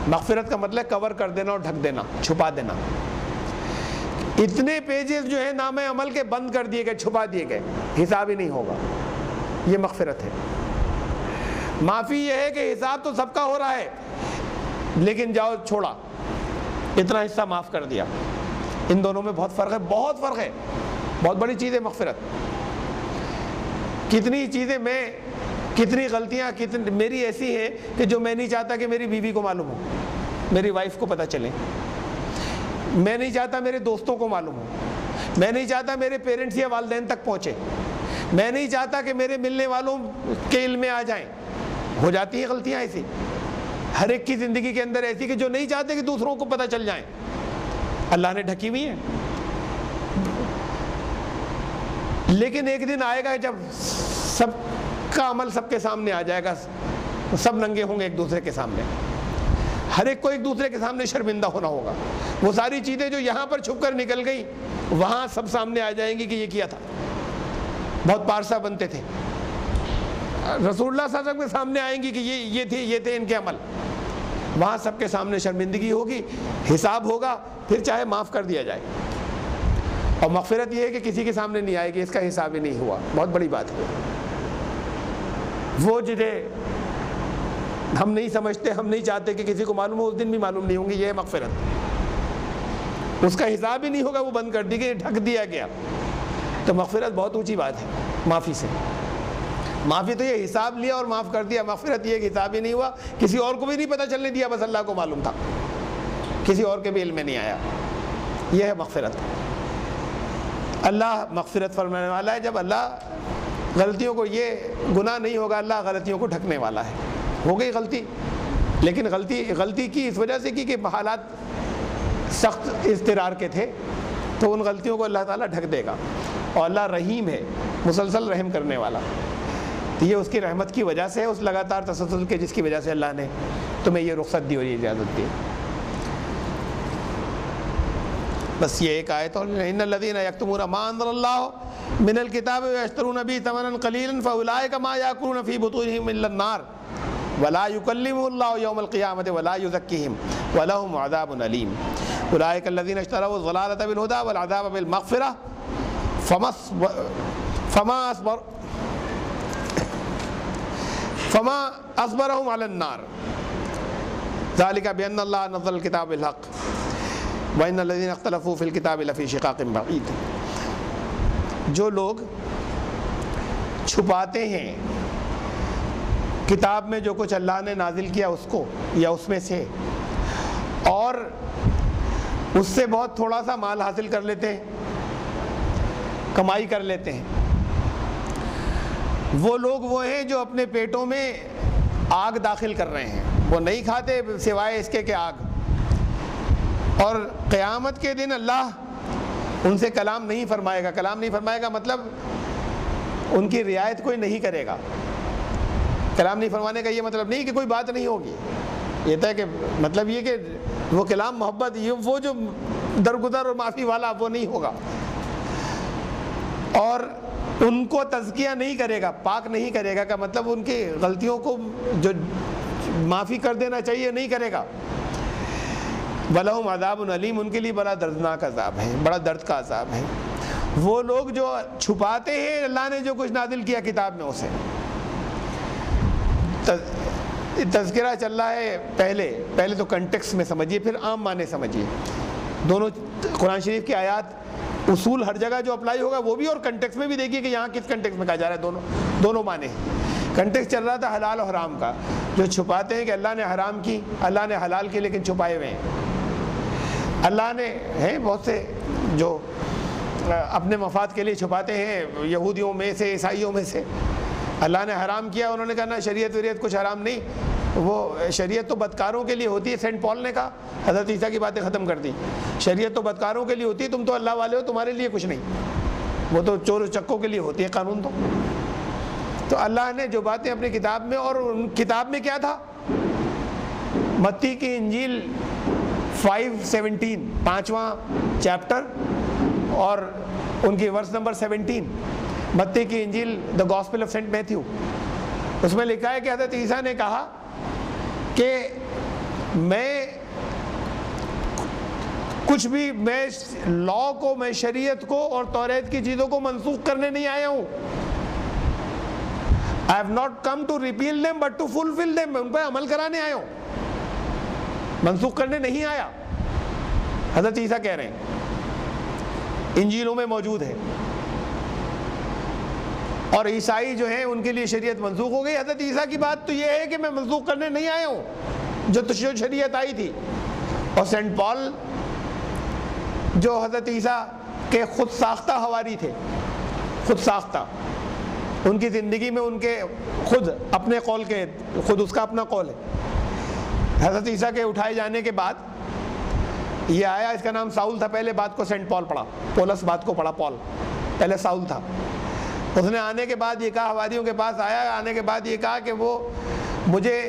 مغفرت کا مطلب کور کر دینا اور ڈھک دینا، چھپا دینا. اتنے پیجز جو ہیں نامہ عمل کے بند کر دیے گئے، چھپا دیے گئے، حساب ہی نہیں ہوگا. یہ مغفرت ہے. معافی یہ ہے کہ حساب تو سب کا ہو رہا ہے، لیکن جاؤ چھوڑا، اتنا حصہ معاف کر دیا. ان دونوں میں بہت فرق ہے، بہت فرق ہے. بہت بڑی چیز ہے مغفرت. کتنی چیزیں کتنی غلطیاں میری ایسی ہے کہ جو میں نہیں چاہتا کہ میری بیوی کو معلوم ہو، میری وائف کو پتہ چلے. میں نہیں چاہتا میرے دوستوں کو معلوم ہو. میں نہیں چاہتا میرے پیرنٹس یا والدین تک پہنچے. میں نہیں چاہتا کہ میرے ملنے والوں کے علم میں آ جائیں. ہو جاتی ہیں غلطیاں ایسی ہر ایک کی زندگی کے اندر، ایسی کہ جو نہیں چاہتے کہ دوسروں کو پتہ چل جائیں. اللہ نے ڈھکی ہوئی ہیں. لیکن ایک دن آئے گا جب سب کا عمل سب کے سامنے آ جائے گا، سب ننگے ہوں گے ایک دوسرے کے سامنے. ہر ایک کو ایک دوسرے کے سامنے شرمندہ ہونا ہوگا. وہ ساری چیزیں جو یہاں پر چھپ کر نکل گئی وہاں سب سامنے آ جائیں گی کہ یہ کیا تھا. بہت پارسا بنتے تھے، رسول اللہ صلی اللہ علیہ وسلم کے سامنے آئیں گی کہ یہ تھے ان کے عمل. وہاں سب کے سامنے شرمندگی ہوگی، حساب ہوگا، پھر چاہے معاف کر دیا جائے. اور مغفرت یہ ہے کہ کسی کے سامنے نہیں آئے گی، اس کا حساب ہی نہیں ہوا. بہت بڑی بات ہے. وہ جنہیں ہم نہیں سمجھتے، ہم نہیں چاہتے کہ کسی کو معلوم ہو، اس دن بھی معلوم نہیں ہوں گے. یہ ہے مغفرت. اس کا حساب ہی نہیں ہوگا، وہ بند کر دی گئی، ڈھک دیا گیا. تو مغفرت بہت اونچی بات ہے معافی سے. معافی تو یہ حساب لیا اور معاف کر دیا. مغفرت یہ کہ حساب ہی نہیں ہوا، کسی اور کو بھی نہیں پتہ چلنے دیا، بس اللہ کو معلوم تھا، کسی اور کے بھی علم میں نہیں آیا. یہ ہے مغفرت. اللہ مغفرت فرمانے والا ہے. جب اللہ غلطیوں کو، یہ گناہ نہیں ہوگا، اللہ غلطیوں کو ڈھکنے والا ہے. ہو گئی غلطی، لیکن غلطی کی اس وجہ سے کی کہ حالات سخت اضطرار کے تھے، تو ان غلطیوں کو اللہ تعالیٰ ڈھک دے گا. اور اللہ رحیم ہے، مسلسل رحم کرنے والا. یہ اس کی رحمت کی وجہ سے ہے، اس لگاتار تسلسل کے جس کی وجہ سے اللہ نے تمہیں یہ رخصت دی اور یہ اجازت دی. بس یہ ایک آیت. اور ان الذین یکتمون ما انزل اللہ من الکتاب ویشترون به ثمنا قلیلا فاولئک ما یاکلون فی بطونہم الا النار ولا یکلمهم اللہ یوم القیامۃ ولا یزکیہم ولہم عذاب علیم. اولئک الذین اشتروا الضلالۃ بالہدی والعذاب بالمغفرۃ فما اصبرهم علی النار ذلک بأن اللہ نزل الکتاب بالحق وَإِنَّ الَّذِينَ اخْتَلَفُوا فِي الْكِتَابِ لَفِي شِقَاقٍ بَعِيدٍ. جو لوگ چھپاتے ہیں کتاب میں جو کچھ اللہ نے نازل کیا اس کو یا اس میں سے، اور اس سے بہت تھوڑا سا مال حاصل کر لیتے ہیں، کمائی کر لیتے ہیں، وہ لوگ وہ ہیں جو اپنے پیٹوں میں آگ داخل کر رہے ہیں. وہ نہیں کھاتے سوائے اس کے کہ آگ. اور قیامت کے دن اللہ ان سے کلام نہیں فرمائے گا. کلام نہیں فرمائے گا مطلب ان کی رعایت کوئی نہیں کرے گا. کلام نہیں فرمانے کا یہ مطلب نہیں کہ کوئی بات نہیں ہوگی. یہ تھا کہ مطلب یہ کہ وہ کلام محبت، یہ وہ جو درگزر اور معافی والا وہ نہیں ہوگا. اور ان کو تزکیہ نہیں کرے گا، پاک نہیں کرے گا. کا مطلب ان کی غلطیوں کو جو معافی کر دینا چاہیے نہیں کرے گا. وَلَهُمْ عَذَابٌ عَلِيمٌ، ان کے لیے بڑا دردناک عذاب ہے، بڑا درد کا عذاب ہے. وہ لوگ جو چھپاتے ہیں اللہ نے جو کچھ نازل کیا کتاب میں اسے. تذکرہ چل رہا ہے پہلے تو کنٹیکسٹ میں سمجھیے، پھر عام معنی سمجھیے. دونوں قرآن شریف کی آیات اصول ہر جگہ جو اپلائی ہوگا وہ بھی، اور کنٹیکس میں بھی دیکھیے کہ یہاں کس کنٹیکس میں کہا جا رہا ہے، دونوں معنی ہیں۔ کنٹیکس چل رہا تھا حلال اور حرام کا، جو چھپاتے ہیں کہ اللہ نے حرام کی، اللہ نے حلال کی، لیکن چھپائے ہوئے ہیں۔ اللہ نے ہیں بہت سے جو اپنے مفاد کے لیے چھپاتے ہیں، یہودیوں میں سے، عیسائیوں میں سے۔ اللہ نے حرام کیا، انہوں نے کہا نا شریعت وریعت کچھ حرام نہیں، وہ شریعت تو بدکاروں کے لیے ہوتی ہے۔ سینٹ پال نے کہا، حضرت عیسیٰ کی باتیں ختم کر دی، شریعت تو بدکاروں کے لیے ہوتی ہے، تم تو اللہ والے ہو، تمہارے لیے کچھ نہیں، وہ تو چور و چکوں کے لیے ہوتی ہے قانون۔ تو اللہ نے جو باتیں اپنی کتاب میں، اور ان کتاب میں کیا تھا، متی کی انجیل 5:17 5واں چیپٹر اور ان کی ورس نمبر 17، متی کی انجیل دا گاسپل آف سینٹ میتھیو، اس میں لکھا ہے کہ حضرت عیسیٰ نے کہا کہ میں کچھ بھی، میں لا کو، میں شریعت کو اور توریت کی چیزوں کو منسوخ کرنے نہیں آیا ہوں۔ I have not come to repeal them but to fulfill them، میں ان پہ عمل کرانے آیا ہوں، منسوخ کرنے نہیں آیا۔ حضرت عیسیٰ کہہ رہے ہیں، انجیلوں میں موجود ہے، اور عیسائی جو ہیں ان کے لیے شریعت منسوخ ہو گئی۔ حضرت عیسیٰ کی بات تو یہ ہے کہ میں منسوخ کرنے نہیں آیا ہوں جو شریعت آئی تھی۔ اور سینٹ پال جو حضرت عیسیٰ کے خود ساختہ حواری تھے، خود ساختہ، ان کی زندگی میں ان کے خود اپنے قول کے، خود اس کا اپنا قول ہے۔ حضرت عیسیٰ کے اٹھائے جانے کے بعد یہ آیا، اس کا نام ساؤل تھا پہلے، بعد کو سینٹ پال پڑھا، پولس بعد کو پڑھا پال، پہلے ساؤل تھا۔ اس نے آنے کے بعد یہ کہا، حواریوں کے پاس آیا، آنے کے بعد یہ کہا کہ وہ مجھے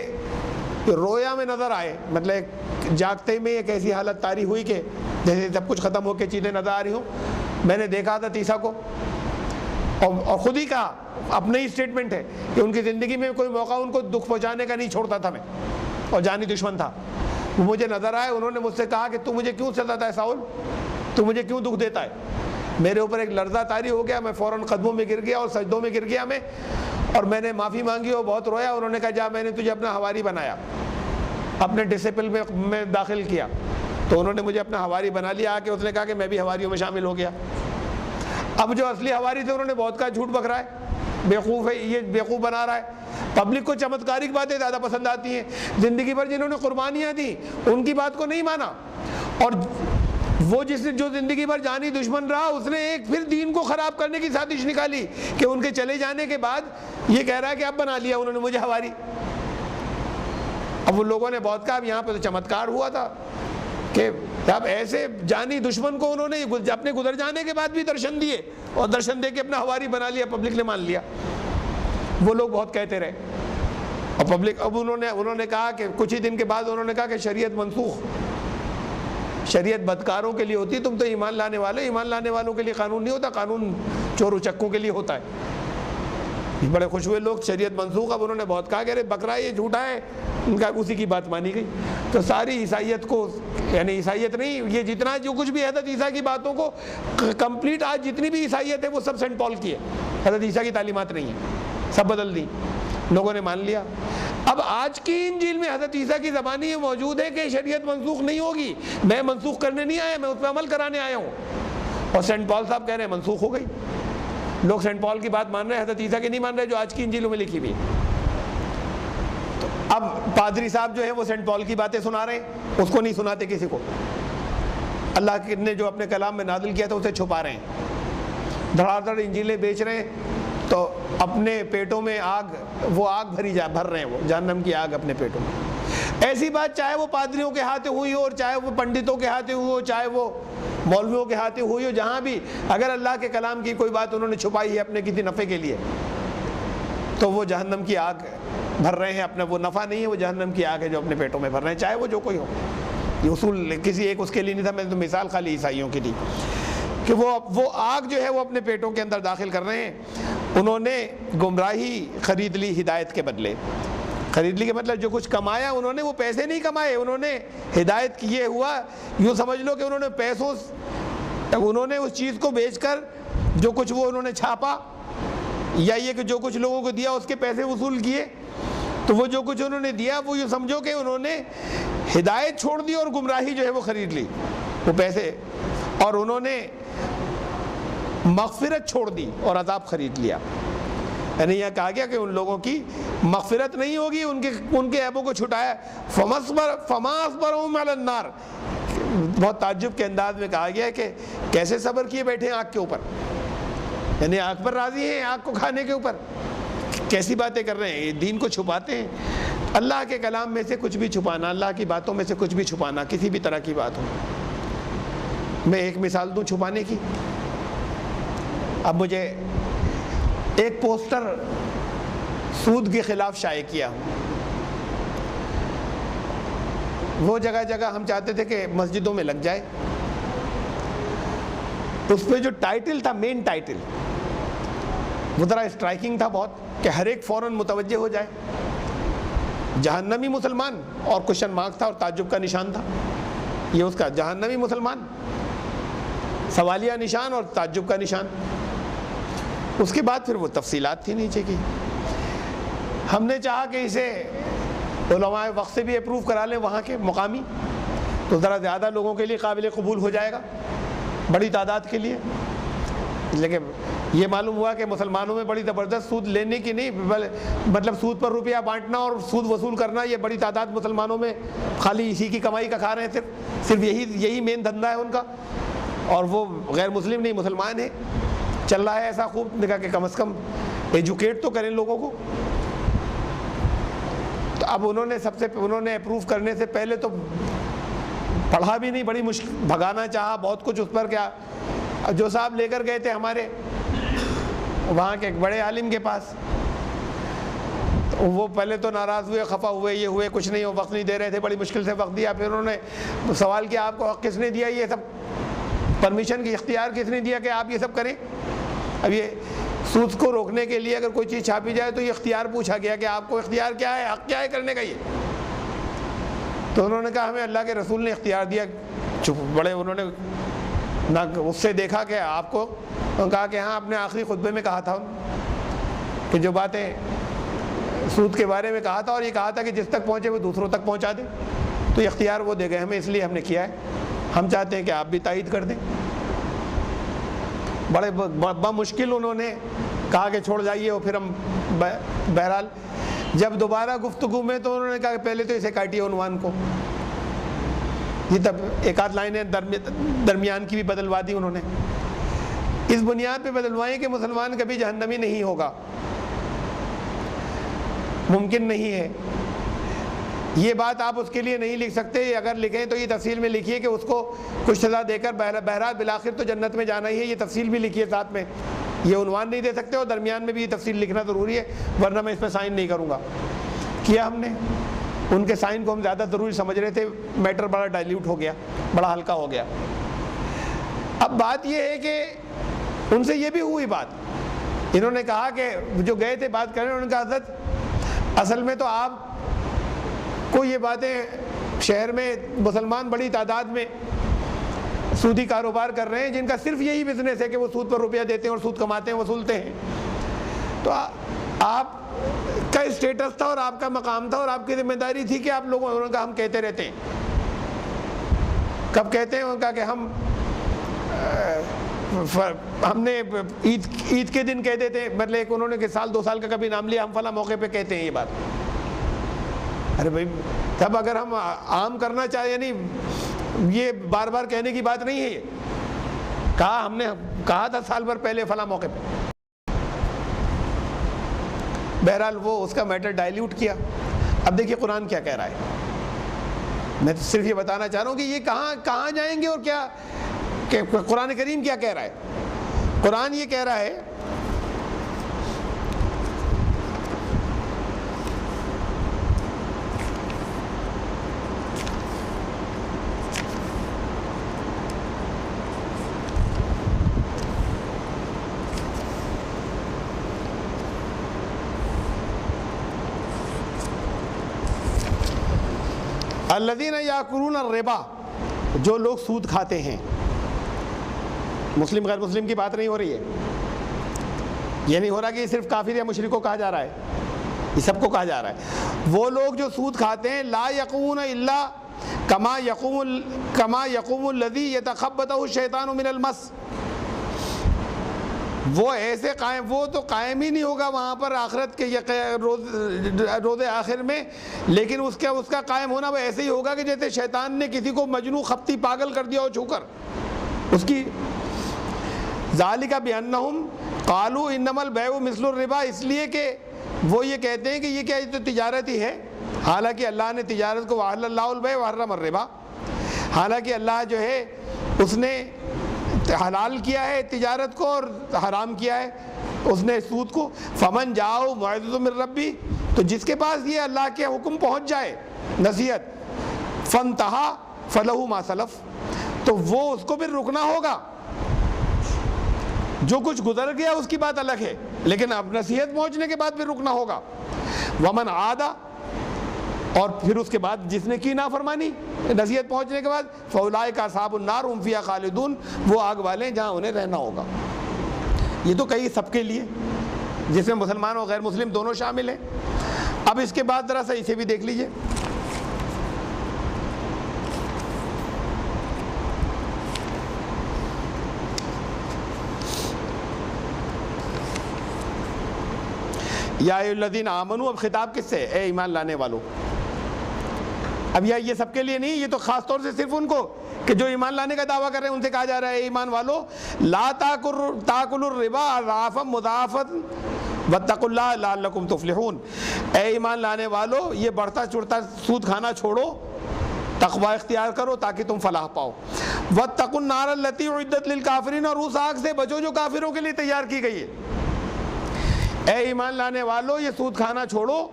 رویا میں نظر آئے، مطلب جاگتے میں ایک ایسی حالت طاری ہوئی کہ جیسے سب کچھ ختم ہو کے چیزیں نظر آ رہی ہوں، میں نے دیکھا تھا عیسیٰ کو، اور خود ہی کہا، اپنے ہی اسٹیٹمنٹ ہے کہ ان کی زندگی میں کوئی موقع ان کو دکھ پہنچانے کا نہیں چھوڑتا تھا میں، اور جانی دشمن تھا۔ وہ مجھے نظر آئے، انہوں نے مجھ سے کہا کہ تو مجھے کیوں ستاتا ہے ساؤل، تو مجھے کیوں دکھ دیتا ہے؟ میرے اوپر ایک لرزہ طاری ہو گیا، میں فوراً قدموں میں گر گیا اور سجدوں میں گر گیا میں، اور میں نے معافی مانگی اور بہت رویا۔ انہوں نے کہا جا، میں نے تجھے اپنا حواری بنایا، اپنے ڈسپل میں داخل کیا، تو انہوں نے مجھے اپنا حواری بنا لیا۔ آ کے اس نے کہا کہ میں بھی حواریوں میں شامل ہو گیا۔ اب جو اصلی حواری تھے انہوں نے بہت کا جھوٹ بک رہا ہے، بیوقوف ہے، یہ بیوقوف بنا رہا ہے۔ پبلک کو چمتکارک باتیں زیادہ پسند آتی ہیں، زندگی بھر جنہوں نے قربانیاں دی ان کی بات کو نہیں مانا، اور وہ جو زندگی بھر جانی دشمن رہا، اس نے ایک پھر دین کو خراب کرنے کی سازش نکالی کہ ان کے چلے جانے کے بعد یہ کہہ رہا ہے کہ اب بنا لیا انہوں نے مجھے حواری۔ اب ان لوگوں نے بہت کہا، اب یہاں پہ تو چمتکار ہوا تھا کہ اب ایسے جانی دشمن کو انہوں نے اپنے گزر جانے کے بعد بھی درشن دیے، اور درشن دے کے اپنا حواری بنا لیا، پبلک نے مان لیا۔ وہ لوگ بہت کہتے رہے، اور پبلک اب انہوں نے کہا کہ کچھ ہی دن کے بعد انہوں نے کہا کہ شریعت منسوخ، شریعت بدکاروں کے لیے ہوتی ہے، تم تو ایمان لانے والے، ایمان لانے والوں کے لیے قانون نہیں ہوتا، قانون چور و چکوں کے لیے ہوتا ہے۔ بڑے خوش ہوئے لوگ، شریعت منسوخ۔ اب انہوں نے بہت کہا کہ ارے بکرا یہ جھوٹا ہے، ان کا اسی کی بات مانی گئی۔ تو ساری عیسائیت کو، یعنی عیسائیت نہیں، یہ جتنا جو کچھ بھی حضرت عیسیٰ کی باتوں کو کمپلیٹ، آج جتنی بھی عیسائیت ہے وہ سب سینٹ پال کی ہے، حضرت عیسیٰ کی تعلیمات نہیں ہے، سب بدل دی، لوگوں نے مان لیا۔ اب آج کی انجیل میں حضرت عیسیٰ کی زبانی یہ موجود ہے کہ شریعت منسوخ نہیں ہوگی، میں منسوخ کرنے نہیں آیا، میں اس پہ عمل کرانے آیا ہوں۔ اور سینٹ پال صاحب کہہ رہے ہیں منسوخ ہو گئی۔ لوگ سینٹ پال کی بات مان رہے ہیں، حضرت عیسیٰ کی نہیں مان رہے جو آج کی انجیلوں میں لکھی ہوئی۔ تو اب پادری صاحب جو ہے وہ سینٹ پال کی باتیں سنا رہے ہیں، اس کو نہیں سناتے کسی کو۔ اللہ نے جو اپنے کلام میں نازل کیا تھا اسے چھپا رہے ہیں، دھڑا دھڑ انجیلیں بیچ رہے ہیں، تو اپنے پیٹوں میں وہ آگ بھر رہے ہیں، وہ جہنم کی آگ اپنے پیٹوں میں۔ ایسی بات چاہے وہ پادریوں کے ہاتھ ہوئی ہو، اور چاہے وہ پنڈتوں کے ہاتھ ہوئی ہو، چاہے وہ مولویوں کے ہاتھ ہوئی ہو، جہاں بھی اگر اللہ کے کلام کی کوئی بات انہوں نے چھپائی ہے اپنے کسی نفع کے لیے، تو وہ جہنم کی آگ بھر رہے ہیں، اپنا وہ نفع نہیں ہے، وہ جہنم کی آگ ہے جو اپنے پیٹوں میں بھر رہے ہیں، چاہے وہ جو کوئی ہو۔ یہ اصول کسی ایک اس کے لیے نہیں تھا، میں تو مثال خالی عیسائیوں کی تھی کہ وہ آگ جو ہے وہ اپنے پیٹوں کے اندر داخل کر رہے ہیں۔ انہوں نے گمراہی خرید لی ہدایت کے بدلے۔ خرید لی کے مطلب جو کچھ کمایا انہوں نے، وہ پیسے نہیں کمائے، انہوں نے ہدایت کی، یہ ہوا یوں سمجھ لو کہ انہوں نے پیسوں، انہوں نے اس چیز کو بیچ کر جو کچھ وہ انہوں نے چھاپا، یا یہ کہ جو کچھ لوگوں کو دیا اس کے پیسے وصول کیے، تو وہ جو کچھ انہوں نے دیا وہ یوں سمجھو کہ انہوں نے ہدایت چھوڑ دی اور گمراہی جو ہے وہ خرید لی، وہ پیسے۔ اور انہوں نے مغفرت چھوڑ دی اور عذاب خرید لیا. یعنی یہ کہا گیا کہ ان لوگوں کی مغفرت نہیں ہوگی, ان کے عیبوں کو چھٹایا. فما اصبرهم علی النار, بہت تعجب کے انداز میں کہا گیا ہے کہ کیسے صبر کیے بیٹھے ہیں آگ کے اوپر, یعنی آگ پر راضی ہیں آگ کو کھانے کے اوپر. کیسی باتیں کر رہے ہیں, یہ دین کو چھپاتے ہیں. اللہ کے کلام میں سے کچھ بھی چھپانا, اللہ کی باتوں میں سے کچھ بھی چھپانا, کسی بھی طرح کی بات ہو. میں ایک مثال دوں چھپانے کی. اب مجھے ایک پوسٹر سود کے خلاف شائع کیا ہوں. وہ جگہ جگہ ہم چاہتے تھے کہ مسجدوں میں لگ جائے. اس پہ جو ٹائٹل تھا, مین ٹائٹل, وہ ذرا اسٹرائکنگ تھا بہت, کہ ہر ایک فوراً متوجہ ہو جائے. جہنمی مسلمان اور کوشچن مارک تھا اور تعجب کا نشان تھا. یہ اس کا جہنمی مسلمان, سوالیہ نشان اور تعجب کا نشان. اس کے بعد پھر وہ تفصیلات تھی نیچے کی. ہم نے چاہا کہ اسے علماء وقت سے بھی اپروو کرا لیں وہاں کے مقامی, تو ذرا زیادہ لوگوں کے لیے قابل قبول ہو جائے گا, بڑی تعداد کے لیے. لیکن یہ معلوم ہوا کہ مسلمانوں میں بڑی زبردست سود لینے کی نہیں, مطلب سود پر روپیہ بانٹنا اور سود وصول کرنا, یہ بڑی تعداد مسلمانوں میں خالی اسی کی کمائی کا کھا رہے ہیں. صرف یہی مین دھندا ہے ان کا, اور وہ غیر مسلم نہیں مسلمان ہیں. چل رہا ہے ایسا خوب, نے کہا کہ کم از کم ایجوکیٹ تو کریں لوگوں کو. تو اب انہوں نے اپروو کرنے سے پہلے تو پڑھا بھی نہیں, بڑی مشکل بھگانا چاہا بہت کچھ اس پر. کیا جو صاحب لے کر گئے تھے ہمارے وہاں کے ایک بڑے عالم کے پاس, وہ پہلے تو ناراض ہوئے, خفا ہوئے, یہ ہوئے, کچھ نہیں, وہ وقت نہیں دے رہے تھے, بڑی مشکل سے وقت دیا. پھر انہوں نے سوال کیا آپ کو حق کس نے دیا, یہ سب پرمیشن کی اختیار کس نے دیا کہ آپ یہ سب کریں. اب یہ سود کو روکنے کے لیے اگر کوئی چیز چھاپی جائے تو یہ اختیار پوچھا گیا کہ آپ کو اختیار کیا ہے, حق کیا ہے کرنے کا. یہ تو انہوں نے کہا ہمیں اللہ کے رسول نے اختیار دیا. بڑے انہوں نے نہ اس سے دیکھا کہ آپ کو, کہا کہ ہاں اپنے آخری خطبے میں کہا تھا کہ جو باتیں سود کے بارے میں کہا تھا, اور یہ کہا تھا کہ جس تک پہنچے وہ دوسروں تک پہنچا دیں. تو یہ اختیار وہ دے گئے ہمیں, اس لیے ہم نے کیا ہے. ہم چاہتے ہیں کہ آپ بھی تائید کر دیں. بڑے بمشکل انہوں نے کہا کہ چھوڑ جائیے. اور پھر ہم بہرحال جب دوبارہ گفتگو میں تو انہوں نے کہا کہ پہلے تو اسے کاٹیے عنوان کو. یہ تب ایک آدھ لائنیں درمیان کی بھی بدلوا دی انہوں نے. اس بنیاد پہ بدلوائیں کہ مسلمان کبھی جہنمی نہیں ہوگا, ممکن نہیں ہے. یہ بات آپ اس کے لیے نہیں لکھ سکتے, اگر لکھیں تو یہ تفصیل میں لکھیے کہ اس کو کچھ سزا دے کر بہرحال بالآخر تو جنت میں جانا ہی ہے. یہ تفصیل بھی لکھیے ساتھ میں. یہ عنوان نہیں دے سکتے, اور درمیان میں بھی یہ تفصیل لکھنا ضروری ہے, ورنہ میں اس پہ سائن نہیں کروں گا. کیا ہم نے, ان کے سائن کو ہم زیادہ ضروری سمجھ رہے تھے, میٹر بڑا ڈائلیوٹ ہو گیا, بڑا ہلکا ہو گیا. اب بات یہ ہے کہ ان سے یہ بھی ہوئی بات. انہوں نے کہا کہ جو گئے تھے بات کریں, انہوں نے کہا حضرت اصل میں تو آپ کو یہ باتیں, شہر میں مسلمان بڑی تعداد میں سودی کاروبار کر رہے ہیں جن کا صرف یہی بزنس ہے کہ وہ سود پر روپیہ دیتے ہیں اور سود کماتے ہیں, وصولتے ہیں. تو آپ کا اسٹیٹس تھا اور آپ کا مقام تھا اور آپ کی ذمہ داری تھی کہ آپ لوگوں نے کہا ہم کہتے رہتے ہیں. کب کہتے ہیں, ان کا کہ ہم نے عید کے دن کہہ دیتے ہیں, مطلب انہوں نے کہ سال 2 سال کا کبھی نام لیا, ہم فلاں موقع پہ کہتے ہیں یہ بات. ارے بھائی تب اگر ہم عام کرنا چاہیں, یعنی یہ بار بار کہنے کی بات نہیں ہے. یہ کہا, ہم نے کہا تھا سال بھر پہلے فلاں موقع پہ. بہرحال وہ اس کا میٹر ڈائلیوٹ کیا. اب دیکھیے قرآن کیا کہہ رہا ہے. میں تو صرف یہ بتانا چاہ رہا ہوں کہ یہ کہاں جائیں گے, اور کیا کہ قرآن کریم کیا کہہ رہا ہے. قرآن یہ کہہ رہا ہے الذین یاکلون الربا, جو لوگ سود کھاتے ہیں. مسلم غیر مسلم کی بات نہیں ہو رہی ہے. یہ نہیں ہو رہا کہ صرف کافر یا مشرک کو کہا جا رہا ہے, یہ سب کو کہا جا رہا ہے. وہ لوگ جو سود کھاتے ہیں, لا یقومون الا کما یقوم الذی یتخبطہ الشیطان من المس, وہ ایسے قائم، وہ تو قائم ہی نہیں ہوگا وہاں پر آخرت کے روز آخر میں، لیکن اس کا قائم ہونا وہ ایسے ہی ہوگا کہ جیسے شیطان نے کسی کو مجنون خپتی پاگل کر دیا ہو چھو کر اس کی. ذالک بانہم قالوا انما البیع مثل الربا، اس لیے کہ وہ یہ کہتے ہیں کہ یہ کیا، یہ تو تجارت ہی ہے، حالانکہ اللہ نے تجارت کو وَأَحَلَّ اللَّهُ الْبَيْعَ وَحَرَّمَ الرِّبَا، حالانکہ اللہ جو ہے اس نے حلال کیا ہے تجارت کو اور حرام کیا ہے اس نے سود کو. فمن جاؤ موعظۃ من ربی، تو جس کے پاس یہ اللہ کے حکم پہنچ جائے نصیحت، فانتہا فلہ ما سلف، تو وہ اس کو پھر رکنا ہوگا، جو کچھ گزر گیا اس کی بات الگ ہے، لیکن اب نصیحت پہنچنے کے بعد پھر رکنا ہوگا. ومن عاد، اور پھر اس کے بعد جس نے کی نافرمانی نصیحت پہنچنے کے بعد، فاولئک اصحاب النار هم فیہا خالدون، وہ آگ والے ہیں جہاں انہیں رہنا ہوگا. یہ تو کئی سب کے لیے، جس میں مسلمان اور غیر مسلم دونوں شامل ہیں. اب اس کے بعد ذرا سا اسے بھی دیکھ لیجئے. یا ایھا الذین آمنوا، اب خطاب کس سے؟ اے ایمان لانے والو. اب یہ سب کے لیے نہیں، یہ تو خاص طور سے صرف ان کو کہ جو ایمان لانے کا دعویٰ کر رہے ہیں ان سے کہا جا رہا ہے اے ایمان والو لا تاکلوا الربا اضعافا مضاعفا واتقوا اللہ لعلکم تفلحون. اے ایمان لانے والو، یہ بڑھتا چڑھتا سود کھانا چھوڑو، تقوی اختیار کرو تاکہ تم فلاح پاؤ. واتقوا النار التی اعدت للکافرین، اور اس آگ سے بچو جو کافروں کے لیے تیار کی گئی ہے. اے ایمان لانے والو، یہ سود کھانا چھوڑو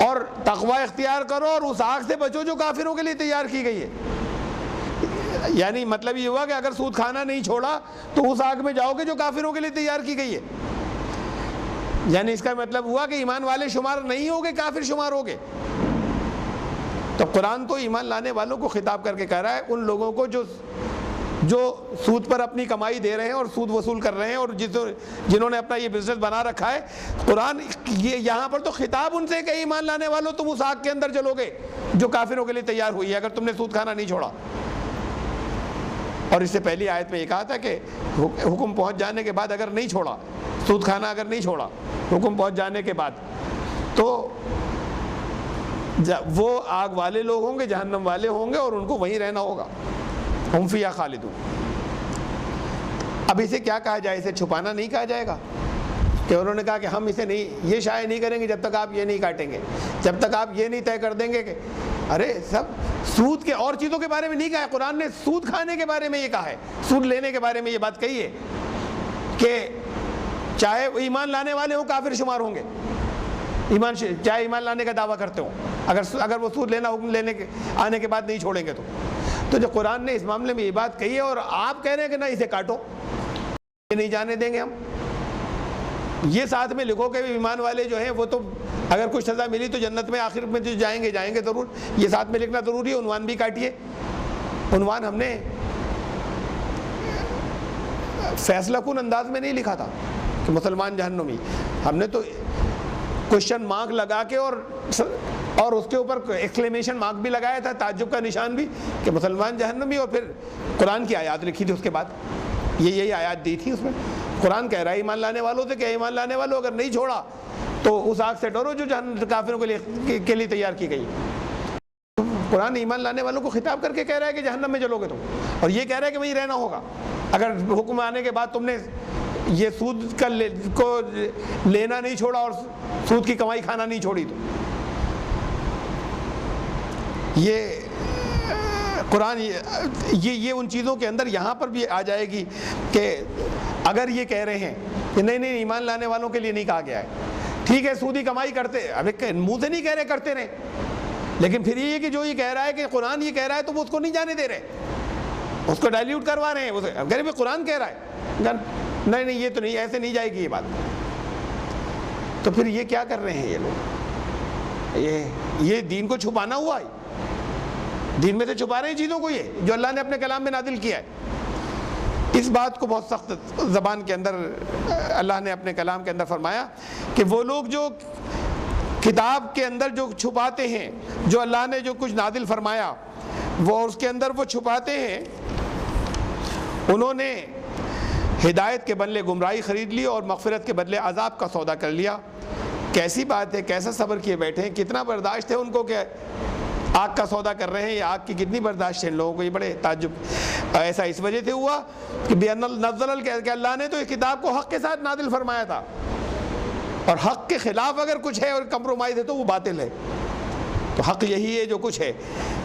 اور تقوی اختیار کرو اور اس آگ سے بچو جو کافروں کے لیے تیار کی گئی ہے. یعنی مطلب یہ ہوا کہ اگر سود کھانا نہیں چھوڑا تو اس آگ میں جاؤ گے جو کافروں کے لیے تیار کی گئی ہے. یعنی اس کا مطلب ہوا کہ ایمان والے شمار نہیں ہوگے، کافر شمار ہوگے. تو قرآن تو ایمان لانے والوں کو خطاب کر کے کہہ رہا ہے، ان لوگوں کو جو سود پر اپنی کمائی دے رہے ہیں اور سود وصول کر رہے ہیں اور جنہوں نے اپنا یہ بزنس بنا رکھا ہے. قرآن یہ یہاں پر تو خطاب ان سے کہ ایمان لانے والوں تم اس آگ کے اندر جلو گے جو کافروں کے لیے تیار ہوئی ہے اگر تم نے سود کھانا نہیں چھوڑا. اور اس سے پہلی آیت میں یہ کہا تھا کہ حکم پہنچ جانے کے بعد اگر نہیں چھوڑا، سود کھانا اگر نہیں چھوڑا حکم پہنچ جانے کے بعد، تو وہ آگ والے لوگ ہوں گے، جہنم والے ہوں گے اور ان کو وہیں رہنا ہوگا. ہم فیہا خالدون. اب اسے کیا کہا جائے؟ اسے چھپانا نہیں کہا جائے گا کہ انہوں نے کہا کہ ہم اسے نہیں، یہ شائع نہیں کریں گے جب تک آپ یہ نہیں کاٹیں گے، جب تک آپ یہ نہیں طے کر دیں گے کہ ارے سب سود کے اور چیزوں کے بارے میں نہیں کہا ہے. قرآن نے سود کھانے کے بارے میں یہ کہا ہے، سود لینے کے بارے میں یہ بات کہی ہے کہ چاہے ایمان لانے والے ہوں کافر شمار ہوں گے، چاہے ایمان لانے کا دعویٰ کرتے ہوں، اگر وہ سود لینا حکم لینے کے آنے کے بعد نہیں چھوڑیں گے تو جو قرآن نے اس معاملے میں یہ بات کہی ہے اور آپ کہہ رہے ہیں کہ نہ اسے کاٹو، یہ نہیں جانے دیں گے ہم. یہ ساتھ میں لکھو کہ ایمان والے جو ہیں وہ تو اگر کچھ سزا ملی تو جنت میں آخر میں جو جائیں گے ضرور، یہ ساتھ میں لکھنا ضروری ہے. عنوان بھی کاٹیے. عنوان ہم نے فیصلہ کن انداز میں نہیں لکھا تھا کہ مسلمان جہنمی، ہم نے تو کوشچن مارک لگا کے اور اس کے اوپر ایکسکلیمیشن مارک بھی لگایا تھا، تعجب کا نشان بھی، کہ مسلمان جہنمی، اور پھر قرآن کی آیات لکھی تھی اس کے بعد، یہی آیات دی تھی. اس میں قرآن کہہ رہا ہے ایمان لانے والوں سے کہ ایمان لانے والوں اگر نہیں چھوڑا تو اس آگ سے ڈرو جو کافروں کے لیے تیار کی گئی. قرآن ایمان لانے والوں کو خطاب کر کے کہہ رہا ہے کہ جہنم میں جلو گے تم، اور یہ کہہ رہا ہے کہ وہیں رہنا ہوگا اگر حکم آنے کے بعد تم نے یہ سود کو لینا نہیں چھوڑا اور سود کی کمائی کھانا نہیں چھوڑی. تو یہ قرآن یہ ان چیزوں کے اندر یہاں پر بھی آ جائے گی کہ اگر یہ کہہ رہے ہیں کہ نہیں ایمان لانے والوں کے لیے نہیں کہا گیا ہے، ٹھیک ہے سودی کمائی کرتے، اب منہ سے نہیں کہہ رہے کرتے رہے، لیکن پھر یہ کہ جو یہ کہہ رہا ہے کہ قرآن یہ کہہ رہا ہے تو وہ اس کو نہیں جانے دے رہے، اس کو ڈائلیوٹ کروا رہے ہیں. اگر بھی قرآن کہہ رہا ہے نہیں یہ تو نہیں، ایسے نہیں جائے گی یہ بات. تو پھر یہ کیا کر رہے ہیں یہ لوگ؟ یہ دین کو چھپانا ہوا ہے، دین میں سے چھپا رہے ہیں چیزوں کو، یہ جو اللہ نے اپنے کلام میں نازل کیا ہے. اس بات کو بہت سخت زبان کے اندر اللہ نے اپنے کلام کے اندر فرمایا کہ وہ لوگ جو کتاب کے اندر جو چھپاتے ہیں، جو اللہ نے جو کچھ نازل فرمایا وہ اس کے اندر وہ چھپاتے ہیں، انہوں نے ہدایت کے بدلے گمراہی خرید لی اور مغفرت کے بدلے عذاب کا سودا کر لیا۔ کیسی بات ہے، کیسا صبر کیے بیٹھے ہیں، کتنا برداشت ہے ان کو کہ آگ کا سودا کر رہے ہیں، یہ آگ کی کتنی برداشت ہے ان لوگوں کو۔ یہ بڑے تعجب، ایسا اس وجہ سے ہوا کہ کہ اللہ نے تو اس کتاب کو حق کے ساتھ نازل فرمایا تھا، اور حق کے خلاف اگر کچھ ہے اور کمپرومائز ہے تو وہ باطل ہے، تو حق یہی ہے جو کچھ ہے۔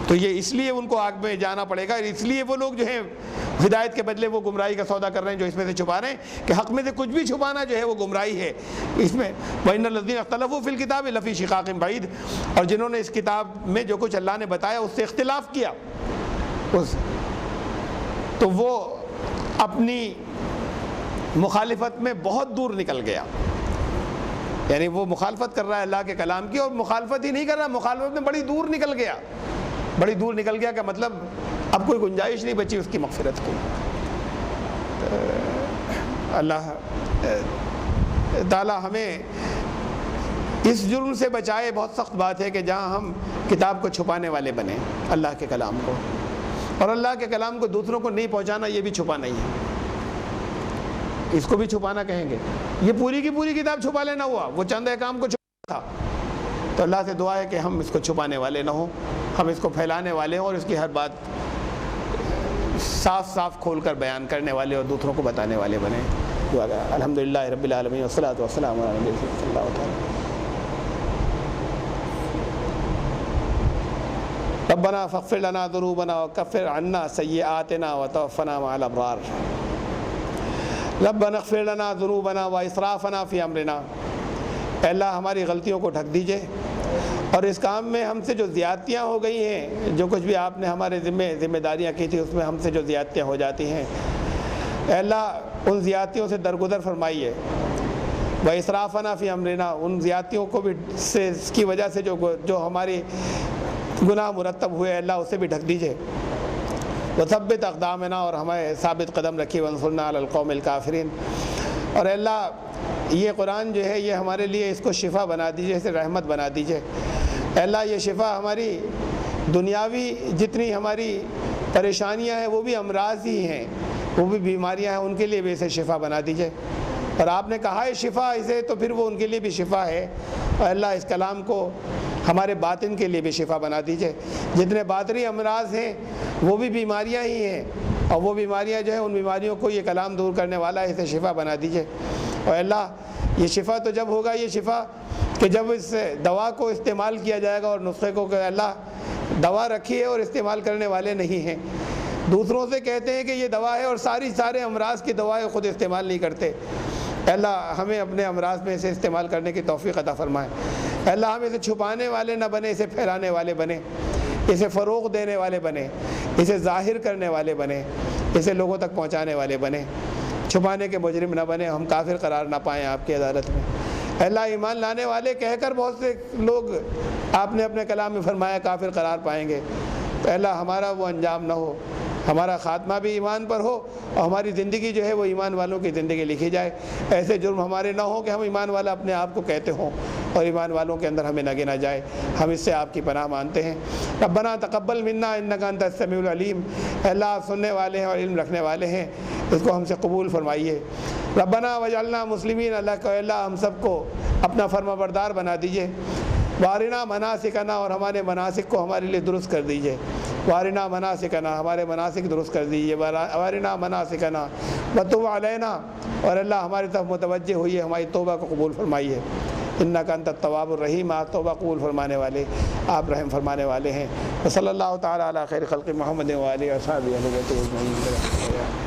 تو یہ اس لیے ان کو آگ میں جانا پڑے گا، اس لیے وہ لوگ جو ہیں ہدایت کے بدلے وہ گمراہی کا سودا کر رہے ہیں، جو اس میں سے چھپا رہے ہیں کہ حق میں سے کچھ بھی چھپانا جو ہے وہ گمراہی ہے اس میں۔ وَإِنَّ الَّذِينَ اخْتَلَفُوا فِي الْكِتَابِ لَفِي شِقَاقٍ بَعِيدٍ، اور جنہوں نے اس کتاب میں جو کچھ اللہ نے بتایا اس سے اختلاف کیا تو وہ اپنی مخالفت میں بہت دور نکل گیا۔ یعنی وہ مخالفت کر رہا ہے اللہ کے کلام کی، اور مخالفت ہی نہیں کر رہا، مخالفت میں بڑی دور نکل گیا۔ بڑی دور نکل گیا کا مطلب اب کوئی گنجائش نہیں بچی اس کی مغفرت کی۔ اللہ تعالی ہمیں اس جرم سے بچائے۔ بہت سخت بات ہے کہ جہاں ہم کتاب کو چھپانے والے بنیں، اللہ کے کلام کو، اور اللہ کے کلام کو دوسروں کو نہیں پہنچانا یہ بھی چھپا نہیں ہے، اس کو بھی چھپانا کہیں گے۔ یہ پوری کی پوری کتاب چھپا لینا ہوا، وہ چند احکام کو چھپا تھا۔ تو اللہ سے دعا ہے کہ ہم اس کو چھپانے والے نہ ہوں، ہم اس کو پھیلانے والے ہوں، اور اس کی ہر بات صاف صاف کھول کر بیان کرنے والے اور دوسروں کو بتانے والے بنیں۔ دعا کریں۔ الحمدللہ رب العالمین والصلاۃ والسلام علی نبی صلی اللہ تعالی۔ ربنا فاغفر لنا ذنوبنا وکفر عنا سیئاتنا وتوفنا مع الابرار۔ ربنا اغفر لنا ذنوبنا واسرافنا فی امرنا، اے اللہ ہماری غلطیوں کو ڈھک دیجئے، اور اس کام میں ہم سے جو زیادتیاں ہو گئی ہیں، جو کچھ بھی آپ نے ہمارے ذمہ داریاں کی تھی اس میں ہم سے جو زیادتیاں ہو جاتی ہیں، اے اللہ ان زیادتیوں سے درگزر فرمائیے۔ واسرافنا فی امرنا، ان زیادتیوں کو بھی سے اس کی وجہ سے جو ہماری گناہ مرتب ہوئے اللہ اسے بھی ڈھک دیجئے۔ وثبت اقدامنا، اور ہمیں ثابت قدم رکھی، وانصرنا علی القوم الکافرین۔ اور اللہ یہ قرآن جو ہے یہ ہمارے لیے اس کو شفا بنا دیجئے، اسے رحمت بنا دیجئے۔ اے اللہ یہ شفا ہماری دنیاوی جتنی ہماری پریشانیاں ہیں وہ بھی امراض ہی ہیں، وہ بھی بیماریاں ہیں، ان کے لیے بھی اسے شفا بنا دیجئے۔ اور آپ نے کہا ہے شفا اسے، تو پھر وہ ان کے لیے بھی شفا ہے۔ اور اللہ اس کلام کو ہمارے باطن کے لیے بھی شفا بنا دیجئے۔ جتنے باطنی امراض ہیں وہ بھی بیماریاں ہی ہیں، اور وہ بیماریاں جو ہیں ان بیماریوں کو یہ کلام دور کرنے والا ہے، اسے شفا بنا دیجئے۔ اور اللہ یہ شفا تو جب ہوگا، یہ شفا کہ جب اس دوا کو استعمال کیا جائے گا، اور نسخے کو کہ اللہ دوا رکھی ہے اور استعمال کرنے والے نہیں ہیں، دوسروں سے کہتے ہیں کہ یہ دوا ہے اور سارے امراض کی دوائیں خود استعمال نہیں کرتے۔ اے اللہ ہمیں اپنے امراض میں اسے استعمال کرنے کی توفیق عطا فرمائے۔ اے اللہ ہم اسے چھپانے والے نہ بنے، اسے پھیلانے والے بنے، اسے فروغ دینے والے بنے، اسے ظاہر کرنے والے بنے، اسے لوگوں تک پہنچانے والے بنے، چھپانے کے مجرم نہ بنے، ہم کافر قرار نہ پائیں آپ کی عدالت میں۔ اے اللہ ایمان لانے والے کہہ کر بہت سے لوگ آپ نے اپنے کلام میں فرمایا کافر قرار پائیں گے، تو اے اللہ ہمارا وہ انجام نہ ہو، ہمارا خاتمہ بھی ایمان پر ہو، اور ہماری زندگی جو ہے وہ ایمان والوں کی زندگی لکھی جائے۔ ایسے جرم ہمارے نہ ہوں کہ ہم ایمان والا اپنے آپ کو کہتے ہوں اور ایمان والوں کے اندر ہمیں نہ گنا جائے۔ ہم اس سے آپ کی پناہ مانتے ہیں۔ ربنا تقبل منا انک انت السمیع العلیم، اے اللہ آپ سننے والے ہیں اور علم رکھنے والے ہیں، اس کو ہم سے قبول فرمائیے۔ ربنا وجعلنا مسلمین، اللہ کہ اللہ ہم سب کو اپنا فرما بردار بنا دیجئے۔ وارنا مناسکنا، اور ہمارے مناسک کو ہمارے لیے درست کر دیجئے۔ وارنا مناسکنا، ہمارے مناسک درست کر دیجئے۔ وارنا مناسکنا وتب علینا، اور اللہ ہماری طرف متوجہ ہوئیے، ہماری توبہ کو قبول فرمائیے۔ انک انت التواب الرحیم، آپ توبہ قبول فرمانے والے، آپ رحم فرمانے والے ہیں۔ وصلی اللہ تعالی علی خیر خلق محمد و آلہ و صحبہ اجمعین۔